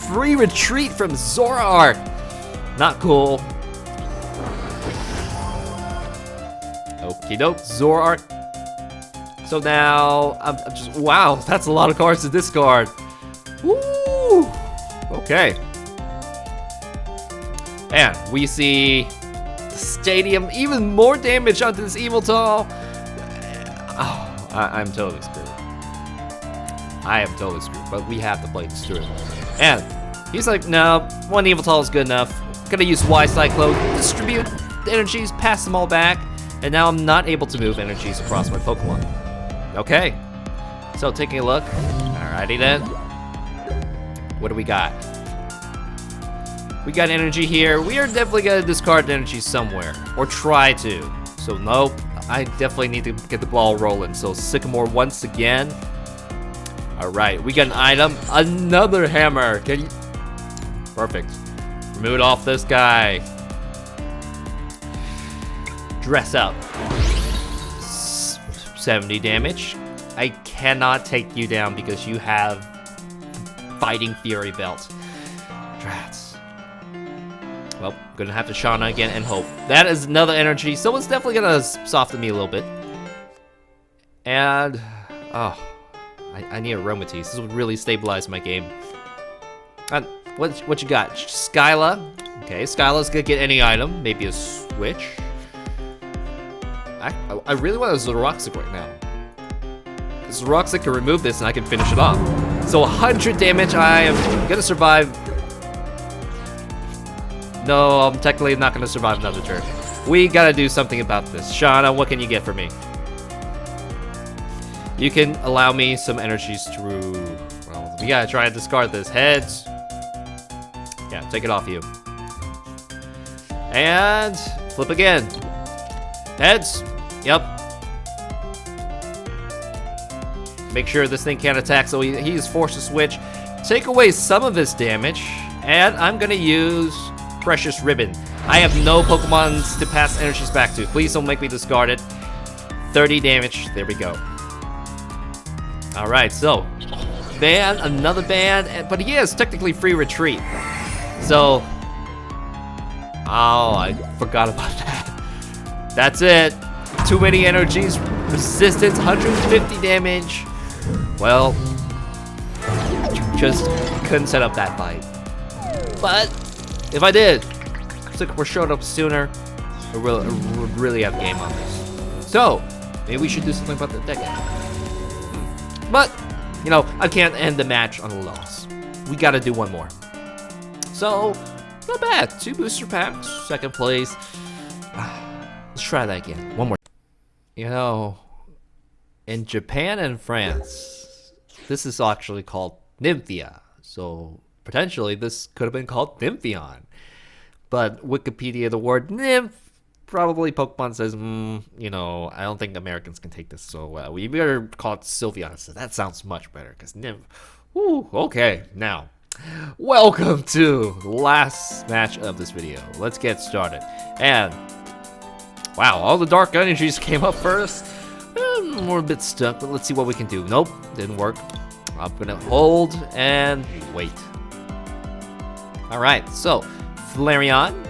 Free retreat from Zoroark. Not cool. Okie doke, Zoroark. So now, I'm just, wow, that's a lot of cards to discard. Woo! Okay. And we see the stadium, even more damage onto this Yveltal. Oh, I'm totally screwed. I am totally screwed, but we have to play this through. And he's like, no, 1 Yveltal is good enough. Gonna use Y-Cyclone, distribute the energies, pass them all back, and now I'm not able to move energies across my Pokemon. Okay, so taking a look. Alrighty then. What do we got? We got energy here. We are definitely gonna discard energy somewhere, or try to. So nope, I definitely need to get the ball rolling. So Sycamore once again. Alright, we got an item, another hammer. Can you? Perfect. Remove it off this guy. Dress up. 70 damage. I cannot take you down because you have Fighting Fury Belt. Drats. Well, gonna have to Shauna again and hope. That is another energy. Someone's definitely gonna soften me a little bit. And, oh, I need Aromatisse. This would really stabilize my game. What you got? Skyla. Okay, Skyla's gonna get any item. Maybe a switch. I really want a Zoroark right now. Zoroark can remove this and I can finish it off. So 100 damage, I am gonna survive. No, I'm technically not gonna survive another turn. We gotta do something about this. Shauna, what can you get for me? You can allow me some energies through. Well, we gotta try and discard this. Heads. Yeah, take it off you. And flip again. Heads. Yep. Make sure this thing can't attack, so he's forced to switch. Take away some of his damage, and I'm gonna use Precious Ribbon. I have no Pokemon to pass energies back to. Please don't make me discard it. 30 damage. There we go. Alright, so ban, another ban, but he has technically free retreat. So, oh, I forgot about that. That's it. Too many energies, resistance, 150 damage. Well, just couldn't set up that fight. But if I did, looks like we're showing up sooner. We really have game on this. So maybe we should do something about the deck. But you know, I can't end the match on a loss. We got to do one more. So not bad. 2 booster packs, 2nd place. Let's try that again. One more. You know, in Japan and France, this is actually called Nymphia. So potentially this could have been called Nymphion. But Wikipedia, the word nymph, probably Pokemon says, you know, I don't think Americans can take this so well. We better call it Sylveon. So that sounds much better because nymph. Whew, okay, now, welcome to the last match of this video. Let's get started. And wow, all the dark energies came up first. We're a bit stuck, but let's see what we can do. Nope, didn't work. I'm gonna hold and wait. Alright, so Flareon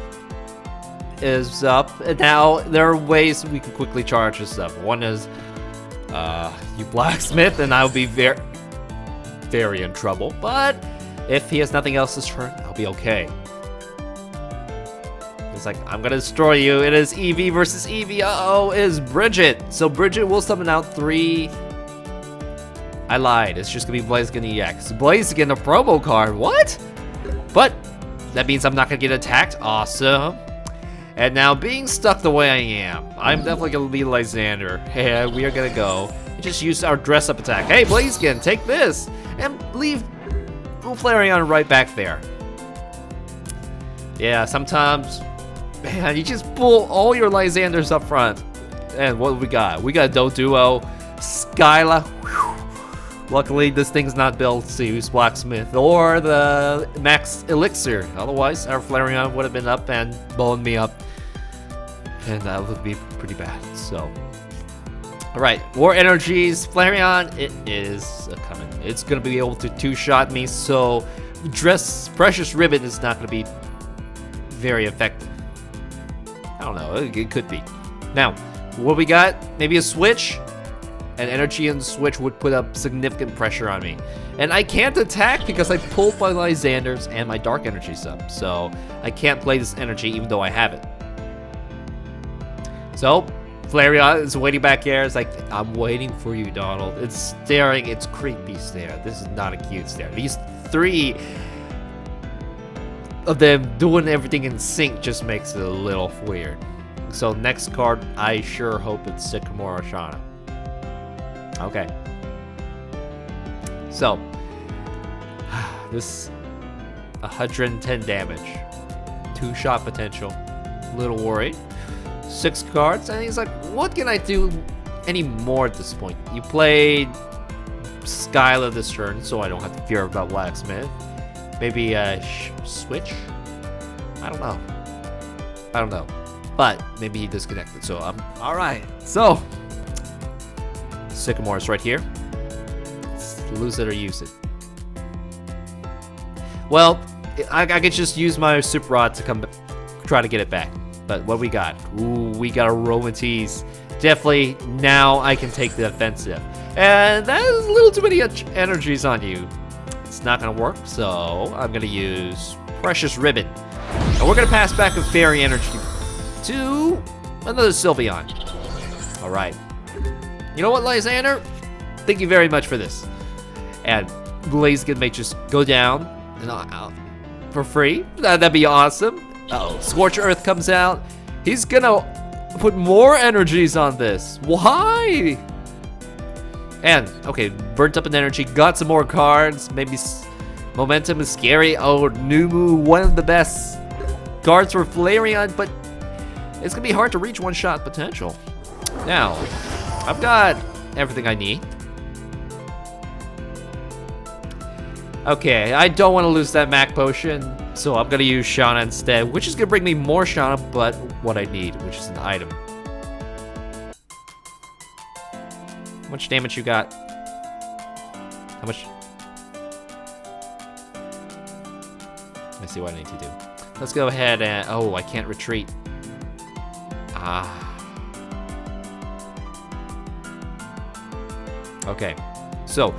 is up, and now there are ways we can quickly charge this up. One is you blacksmith, and I'll be very in trouble. But if he has nothing else this turn, I'll be okay. It's like, I'm gonna destroy you. It is Eevee versus Eevee. Uh-oh, it is Bridget. So Bridget will summon out 3. I lied. It's just gonna be Blaziken EX. Blaziken, a promo card. What? But that means I'm not gonna get attacked. Awesome. And now, being stuck the way I am, I'm definitely gonna be Lysander. Hey, we are gonna go and just use our dress-up attack. Hey, Blaziken, take this and leave Flareon right back there. Yeah, sometimes, man, you just pull all your Lysanders up front. And what do we got? We got Doduo, Skyla. Whew. Luckily, this thing's not built to use Blacksmith or the Max Elixir. Otherwise, our Flareon would have been up and blowing me up. And that would be pretty bad. So, alright, more energies. Flareon, it is coming. It's going to be able to 2-shot me. So, Precious Ribbon is not going to be very effective. I don't know. It could be. Now, what we got? Maybe a switch? And energy and switch would put up significant pressure on me. And I can't attack because I pulled my Lysanders and my dark energies up. So I can't play this energy even though I have it. So Flareon is waiting back here. It's like, I'm waiting for you, Donald. It's staring. It's creepy stare. This is not a cute stare. These 3 of them doing everything in sync just makes it a little weird. So next card, I sure hope it's Sycamore or Shauna. Okay. So, this 110 damage, 2-shot potential, a little worried. 6 cards, and he's like, what can I do anymore at this point? You played Skyla this turn, so I don't have to fear about Blacksmith. Maybe a switch? I don't know. But maybe he disconnected, so I'm alright. So, Sycamore is right here. Let's lose it or use it. Well, I could just use my Super Rod to try to get it back. But what we got? Ooh, we got Aromatisse. Definitely now I can take the offensive. And that is a little too many energies on you. It's not gonna work, so I'm gonna use Precious Ribbon. And we're gonna pass back a Fairy Energy to another Sylveon. Alright. You know what, Lysander? Thank you very much for this. And Blaziken may just go down and for free. That'd be awesome. Uh-oh, Scorch Earth comes out. He's gonna put more energies on this. Why? And, okay, burnt up in energy, got some more cards. Maybe Momentum is scary. Oh, Numu, one of the best cards for Flareon, but it's gonna be hard to reach 1-shot potential. Now, I've got everything I need. Okay, I don't want to lose that Mac Potion, so I'm gonna use Shauna instead, which is gonna bring me more Shauna, but what I need, which is an item. How much damage you got? How much? Let me see what I need to do. Let's go ahead and... Oh, I can't retreat. Okay. So,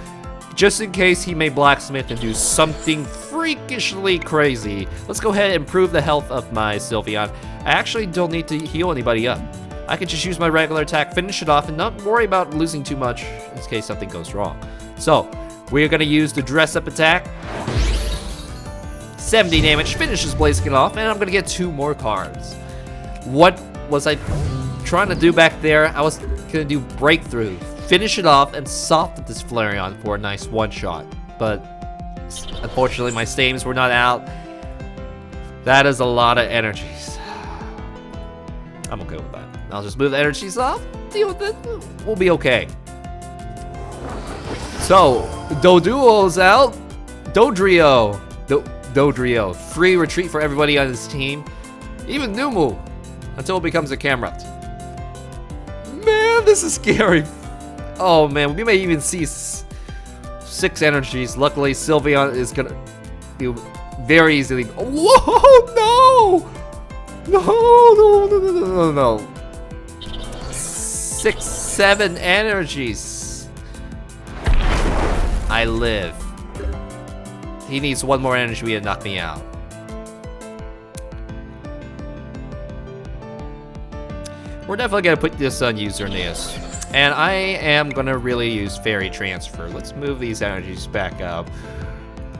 just in case he may blacksmith and do something freakishly crazy, let's go ahead and improve the health of my Sylveon. I actually don't need to heal anybody up. I can just use my regular attack, finish it off, and not worry about losing too much in case something goes wrong. So, we're gonna use the dress-up attack. 70 damage, finishes Blaziken off, and I'm gonna get 2 more cards. What was I trying to do back there? I was gonna do Breakthrough, finish it off, and soften this Flareon for a nice one-shot. But unfortunately, my stames were not out. That is a lot of energies. I'm okay with that. I'll just move the energies off, deal with it, we'll be okay. So, Doduo's out. Dodrio. Dodrio. Free retreat for everybody on his team. Even Numu. Until it becomes a Camrot. Man, this is scary. Oh man, we may even see 6 energies. Luckily, Sylveon is gonna do very easily. Whoa, no. 6, 7 energies. I live. He needs 1 more energy to knock me out. We're definitely gonna put this on Xerneas. And I am gonna really use Fairy Transfer. Let's move these energies back up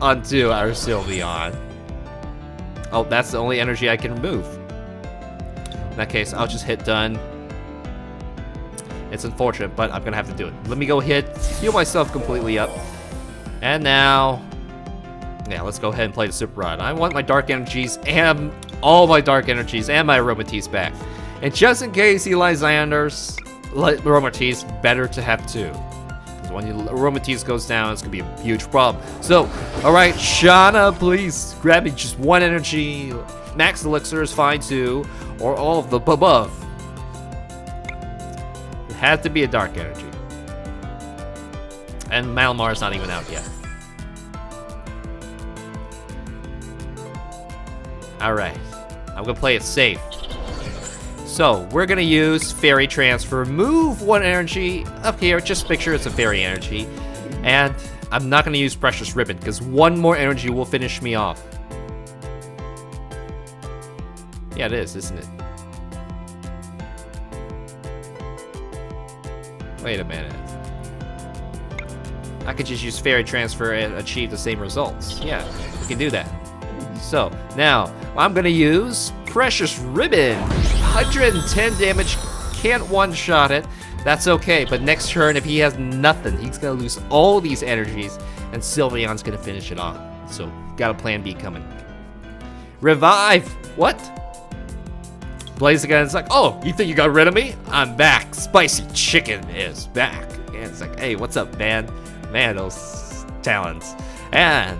onto our Sylveon. Oh, that's the only energy I can remove. In that case, I'll just hit done. It's unfortunate, but I'm gonna have to do it. Let me go heal myself completely up. And now, yeah, let's go ahead and play the Super Rod. I want my Dark Energies and all my Dark Energies and my Aromatisse back. And just in case he Lysanders, Aromatisse, better to have 2. Because when your Aromatisse goes down, it's gonna be a huge problem. So, alright, Shauna, please grab me just 1 energy. Max Elixir is fine too, or all of the above. It has to be a Dark Energy. And Malamar is not even out yet. Alright, I'm gonna play it safe. So, we're gonna use Fairy Transfer, move 1 energy up here, just make sure it's a Fairy Energy. And I'm not gonna use Precious Ribbon, because 1 more energy will finish me off. Yeah, it is, isn't it? Wait a minute. I could just use Fairy Transfer and achieve the same results. Yeah, we can do that. So, now, I'm gonna use Precious Ribbon. 110 damage, can't one-shot it. That's okay, but next turn, if he has nothing, he's gonna lose all these energies, and Sylveon's gonna finish it off. So, got a plan B coming. Revive! What? Blaziken is like, oh, you think you got rid of me? I'm back. Spicy Chicken is back. And it's like, hey, what's up, man? Man, those talents. And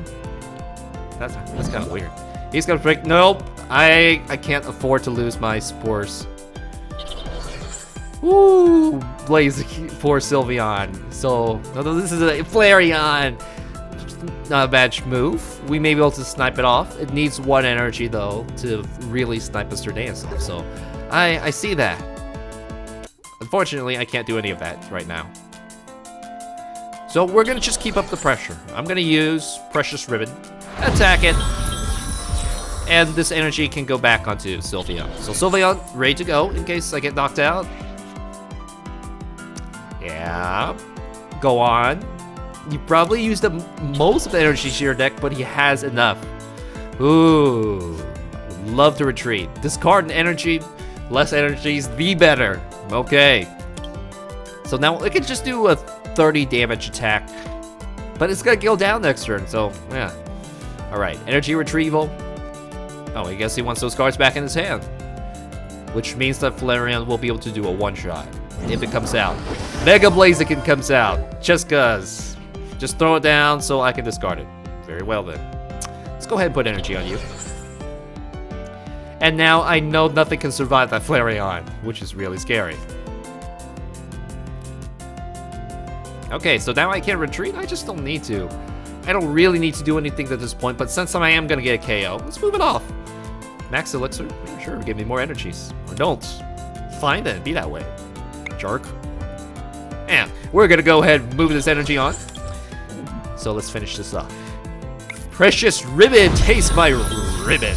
that's kind of weird. He's gonna break. Nope. I can't afford to lose my spores. Woo! Blaziken, poor Sylveon. So, no, this is a Flareon. Not a bad move. We may be able to snipe it off. It needs 1 energy though to really snipe a Xerneas off. So, I see that. Unfortunately, I can't do any of that right now. So we're gonna just keep up the pressure. I'm gonna use Precious Ribbon, attack it, and this energy can go back onto Sylveon. So Sylveon, ready to go in case I get knocked out. Yeah, go on. You probably used up most of the energy to your deck, but he has enough. Ooh, love to retreat. Discard an energy, less energies, the better. Okay. So now it can just do a 30 damage attack, but it's gonna go down next turn, so yeah. Alright, energy retrieval. Oh, I guess he wants those cards back in his hand. Which means that Flareon will be able to do a one-shot if it comes out. Mega Blaziken comes out, just cuz. Just throw it down so I can discard it. Very well then. Let's go ahead and put energy on you. And now I know nothing can survive that Flareon, which is really scary. Okay, so now I can retreat? I just don't need to. I don't really need to do anything at this point, but since I am gonna get a KO, let's move it off. Max Elixir, sure, give me more energies. Or don't. Fine then, be that way. Jerk. And we're gonna go ahead and move this energy on. So let's finish this up. Precious ribbon, taste my ribbon.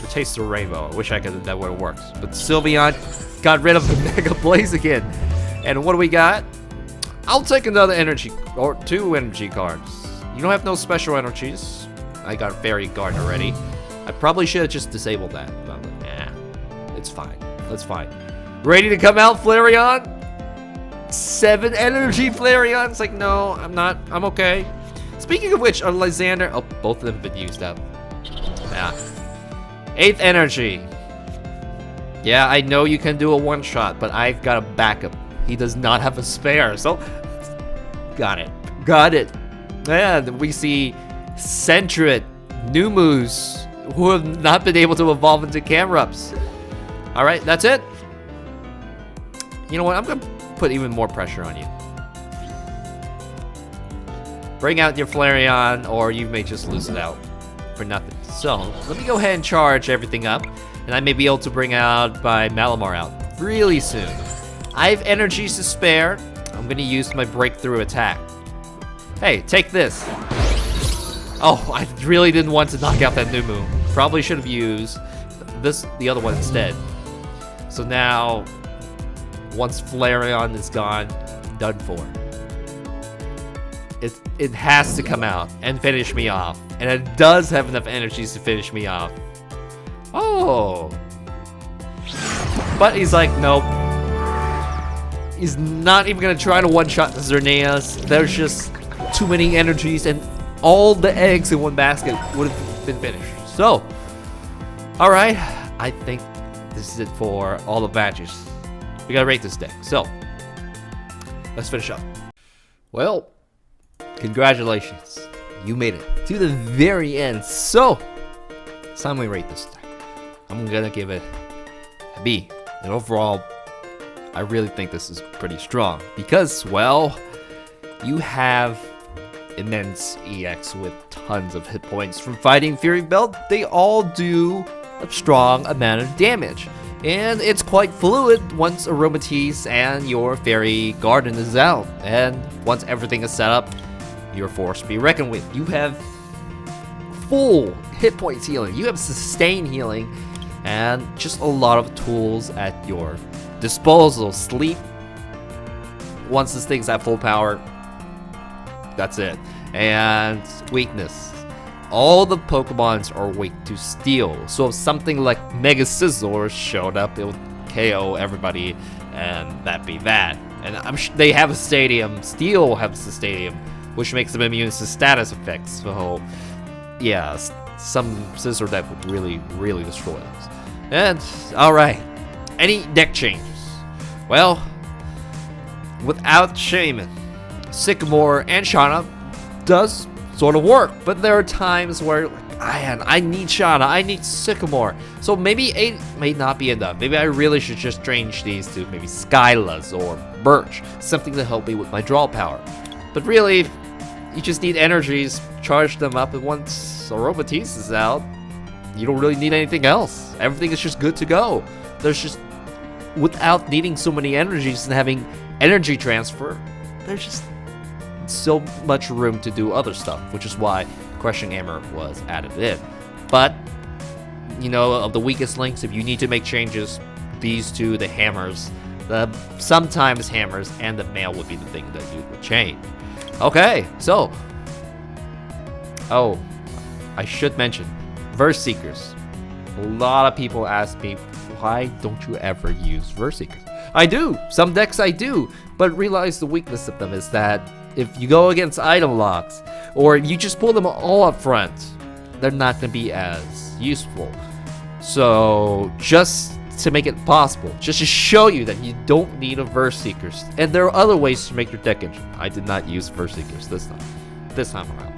Taste the rainbow. I wish I could, that would have worked. But Sylveon got rid of the Mega Blaze again. And what do we got? I'll take another energy, or 2 energy cards. You don't have no special energies. I got Fairy Guard already. I probably should have just disabled that. But nah, it's fine. That's fine. Ready to come out, Flareon? 7 energy Flareon. It's like, no, I'm not. I'm okay. Speaking of which, Lysander. Oh, both of them have been used up. Yeah. 8th energy. Yeah, I know you can do a one-shot, but I've got a backup. He does not have a spare, so got it. Got it. And we see Sentret, Numus, who have not been able to evolve into Camerups. Alright, that's it. You know what? I'm gonna put even more pressure on you. Bring out your Flareon, or you may just lose it out for nothing. So, let me go ahead and charge everything up, and I may be able to bring out my Malamar out really soon. I have energies to spare. I'm gonna use my breakthrough attack. Hey, take this. Oh, I really didn't want to knock out that Numu. Probably should have used the other one instead. So now, once Flareon is gone, done for. It has to come out and finish me off. And it does have enough energies to finish me off. Oh. But he's like, nope. He's not even gonna try to one-shot the Xerneas. There's just too many energies, and all the eggs in one basket would have been finished. So, alright. I think this is it for all the badges. We gotta rate this deck. So, let's finish up. Well, congratulations. You made it to the very end. So, it's time we rate this deck. I'm gonna give it a B. And overall, I really think this is pretty strong. Because, well, you have immense EX with tons of hit points from fighting Fury Belt. They all do a strong amount of damage. And it's quite fluid once Aromatisse and your Fairy Garden is out. And once everything is set up, you're forced to be reckoned with. You have full hit points healing. You have sustain healing. And just a lot of tools at your disposal. Sleep. Once this thing's at full power, that's it. And weakness. All the Pokemons are weak to Steel. So if something like Mega Scizor showed up, it would KO everybody, and that'd be that. And I'm sure they have a stadium. Steel has a stadium, which makes them immune to status effects. So yeah, some Scizor deck would really, really destroy us. And alright, any deck changes? Well, without Shaman, Sycamore and Shauna does sort of work, but there are times where I need Shauna, I need Sycamore, so maybe 8 may not be enough. Maybe I really should just change these to maybe Skylas or Birch, something to help me with my draw power. But really, you just need energies, charge them up, and once Aromatisse is out, you don't really need anything else. Everything is just good to go. There's just, without needing so many energies and having energy transfer, there's just so much room to do other stuff, which is why Crushing Hammer was added in. But, you know, of the weakest links, if you need to make changes, these two, the hammers, the sometimes hammers, and the mail would be the thing that you would change. Okay, so, oh, I should mention, Verse Seekers. A lot of people ask me, why don't you ever use Verse Seekers? I do, some decks I do, but realize the weakness of them is that if you go against item locks, or you just pull them all up front, they're not going to be as useful. So, just to make it possible, just to show you that you don't need a Verse Seekers. And there are other ways to make your deck engine. I did not use Verse Seekers this time around.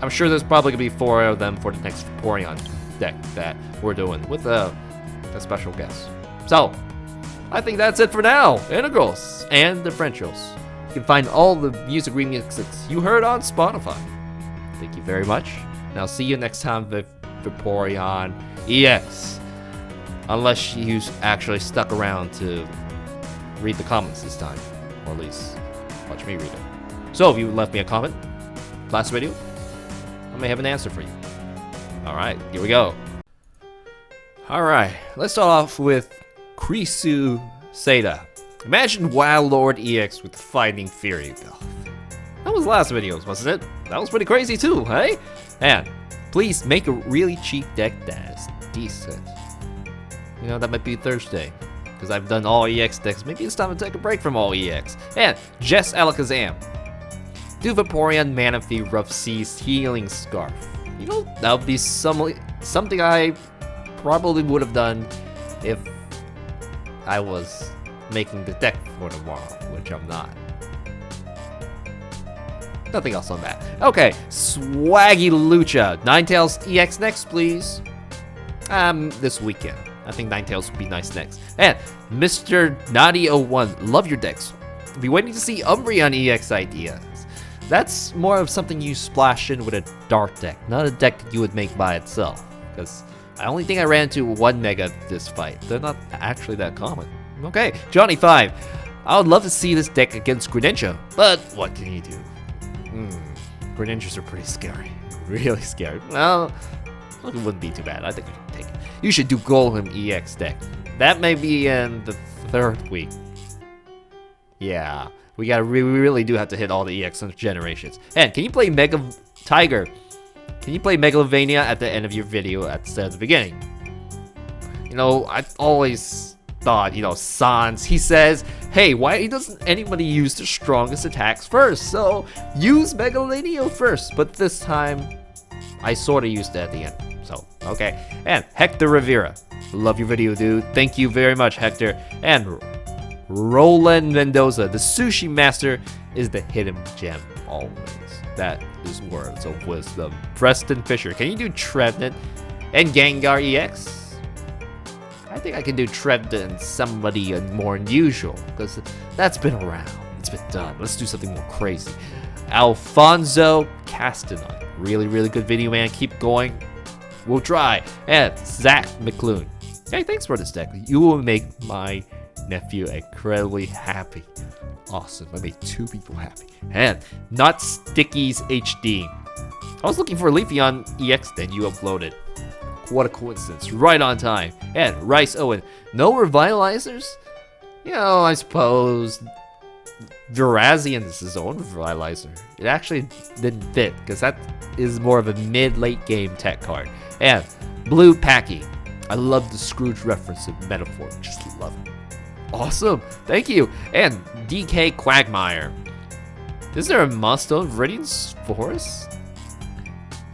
I'm sure there's probably going to be 4 of them for the next Vaporeon deck that we're doing with a special guest. So, I think that's it for now. Integrals and Differentials. You can find all the music remixes you heard on Spotify. Thank you very much. And I'll see you next time with Vaporeon EX. Unless you actually stuck around to read the comments this time. Or at least watch me read it. So if you left me a comment last video, I may have an answer for you. Alright, here we go. Alright, let's start off with Krisu Seda. Imagine Wild Lord EX with Fighting Fury build. That was last video's, wasn't it? That was pretty crazy too, hey? And please make a really cheap deck that is decent. You know, that might be Thursday, because I've done all EX decks. Maybe it's time to take a break from all EX. And Jess Alakazam. Do Vaporeon Manaphy Rough Seas Healing Scarf. You know, that would be something I probably would have done if I was making the deck for tomorrow, which I'm not. Nothing else on that. Okay, Swaggy Lucha. Ninetales EX next, please. This weekend. I think Ninetales would be nice next. And Mr. Naughty01, love your decks. Be waiting to see Umbreon EX ideas. That's more of something you splash in with a dark deck, not a deck that you would make by itself. Because I only think I ran into one Mega this fight. They're not actually that common. Okay, Johnny5. I would love to see this deck against Greninja, but what can you do? Greninjas are pretty scary. Really scary. Well, it wouldn't be too bad. I think I can take it. You should do Golem EX deck. That may be in the 3rd week. Yeah, we really do have to hit all the EX generations. And can you play Mega Tiger? Can you play Megalovania at the end of your video instead of the beginning? You know, I've always thought, you know, Sans, he says, hey, why doesn't anybody use the strongest attacks first? So use Megalovania first. But this time, I sort of used it at the end. So, okay. And Hector Rivera. Love your video, dude. Thank you very much, Hector. And Roland Mendoza. The Sushi Master is the hidden gem always. That is words of wisdom. Preston Fisher. Can you do Trevenant and Gengar EX? I think I can do Trevenant and somebody more unusual. Because that's been around. It's been done. Let's do something more crazy. Alfonso Castanon. Really, really good video, man. Keep going. We'll try. And Zach McClune. Hey, thanks for this deck. You will make my nephew incredibly happy. Awesome. I made 2 people happy. And Not Stickies HD. I was looking for Leafeon EX, then you uploaded. What a coincidence. Right on time. And Rice Owen. No revitalizers? You know, I suppose Virazion is his own revitalizer. It actually didn't fit, because that is more of a mid-late game tech card. And Blue Packy. I love the Scrooge reference and metaphor. Just love it. Awesome. Thank you. And DK Quagmire. Is there a milestone Viridian's Forest?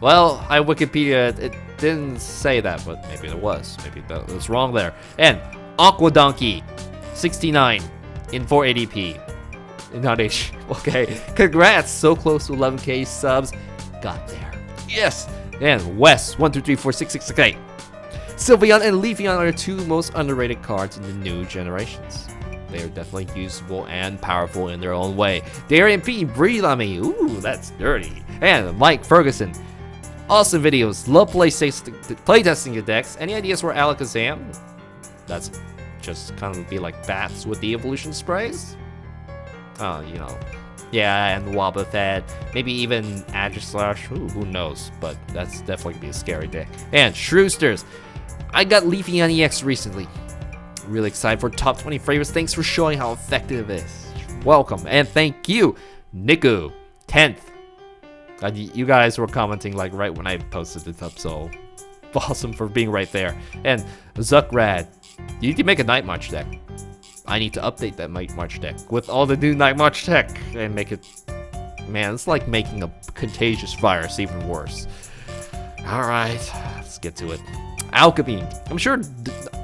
Well, I Wikipedia, it didn't say that, but maybe there was. Maybe that was wrong there. And Aqua Donkey. 69 in 480p. Not H. Okay. Congrats. So close to 11k subs. Got there. Yes. And Wes. 1, 2, 3, 4, 6, 6. Okay. Sylveon and Leafeon are the 2 most underrated cards in the new generations. They are definitely usable and powerful in their own way. Darian P. Breathe on me. Ooh, that's dirty. And Mike Ferguson. Awesome videos. Love playtesting your decks. Any ideas for Alakazam? That's just kind of be like bats with the evolution sprays? Oh, you know. Yeah, and Wobbuffet. Maybe even Agislash. Who knows? But that's definitely gonna be a scary deck. And Shrewsters. I got Leafeon EX recently. Really excited for top 20 favorites. Thanks for showing how effective it is. Welcome. And thank you, Niku. 10th. You guys were commenting like right when I posted this up, so awesome for being right there. And Zuckrad. You need to make a Night March deck. I need to update that Night March deck with all the new Night March tech and make it... Man, it's like making a contagious virus even worse. Alright, let's get to it. Alchemy. I'm sure,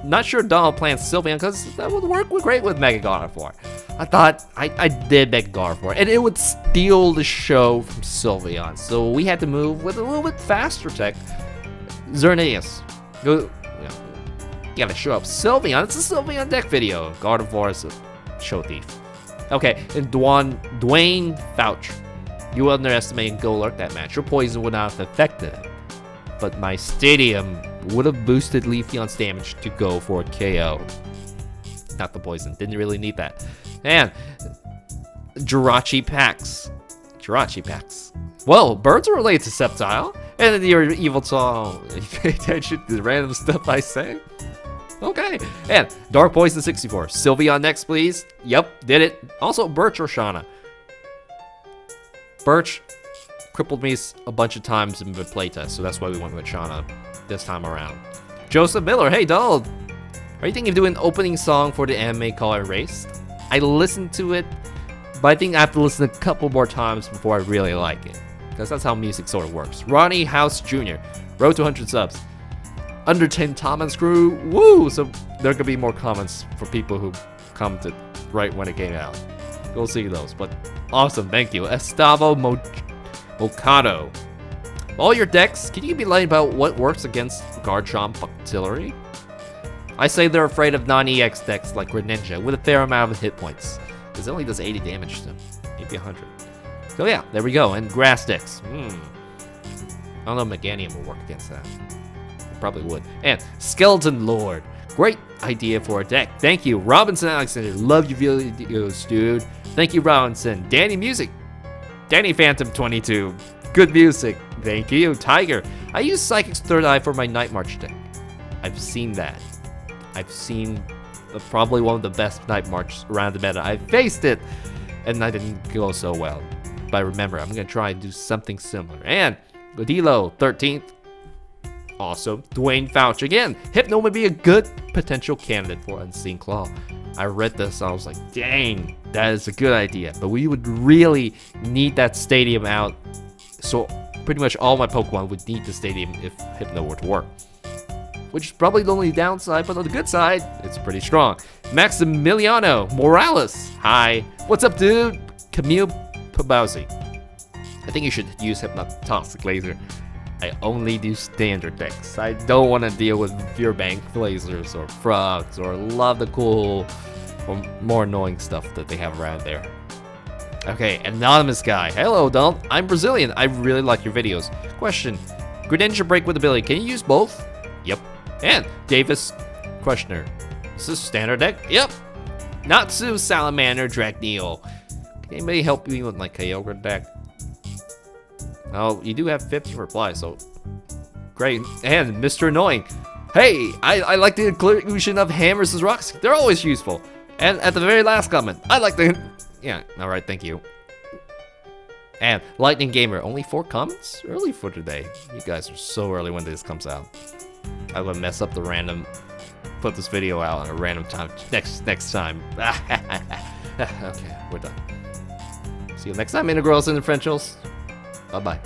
not sure Donald plans Sylveon because that would work great with Mega Gardevoir. I thought I did Mega Gardevoir and it would steal the show from Sylveon. So we had to move with a little bit faster tech. Xerneas. You gotta show up Sylveon. It's a Sylveon deck video. Gardevoir is a show thief. Okay, and Dwayne Fouch. You underestimated Golurk that match. Your poison would not have affected him. But my Stadium would have boosted Leafeon's damage to go for a KO. Not the poison. Didn't really need that. And Jirachi Packs. Well, birds are related to Sceptile. And then your Yveltal. Pay attention to the random stuff I say. Okay. And Dark Poison 64. Sylveon next, please. Yep, did it. Also, Birch or Shauna. Birch crippled me a bunch of times in the playtest, so that's why we went with Shauna this time around. Joseph Miller, hey Donald. Are you thinking of doing an opening song for the anime called Erased? I listened to it, but I think I have to listen a couple more times before I really like it. Because that's how music sort of works. Ronnie House Jr. Road to 100 subs. Under 10 comments crew. Woo! So there could be more comments for people who commented right when it came out. Go see those. But awesome, thank you. Estavo Mocado. All your decks, can you be light about what works against Garchomp Octillery? I say they're afraid of non-EX decks like Greninja with a fair amount of hit points. Because it only does 80 damage to them. Maybe 100. So yeah, there we go. And Grass decks. I don't know if Meganium will work against that. It probably would. And Skeleton Lord. Great idea for a deck. Thank you. Robinson Alexander. Love your videos, dude. Thank you, Robinson. Danny Music. Danny Phantom 22. Good music. Thank you. Tiger. I use Psychic's Third Eye for my Night March deck. I've seen that. I've seen probably one of the best Night March around the meta. I faced it, and I didn't go so well. But remember, I'm going to try and do something similar. And Godilo, 13th. Also, Dwayne Fouch again. Hypno would be a good potential candidate for Unseen Claw. I read this, I was like, dang, that is a good idea. But we would really need that stadium out. So pretty much all my Pokemon would need the stadium if Hypno were to work. Which is probably the only downside, but on the good side, it's pretty strong. Maximiliano Morales. Hi. What's up, dude? Camille Pabauzi. I think you should use Hypnotoxic Laser. I only do standard decks. I don't want to deal with Fear Bank Blazers or Frogs or a lot of the cool or more annoying stuff that they have around there. Okay, anonymous guy. Hello, Donald. I'm Brazilian. I really like your videos. Question. Greninja Break with ability. Can you use both? Yep. And Davis Questioner. Is this standard deck? Yep. Natsu Salamander Dragneel. Can anybody help me with my Kyogre deck? Oh, you do have 50 replies, so great. And Mr. Annoying. Hey, I like the inclusion of hammers as rocks. They're always useful. And at the very last comment, I like the... Yeah, alright, thank you. And Lightning Gamer, only 4 comments? Early for today. You guys are so early when this comes out. I'm gonna mess up the random... Put this video out at a random time next time. Okay, we're done. See you next time, Integrals and Differentials. Bye-bye.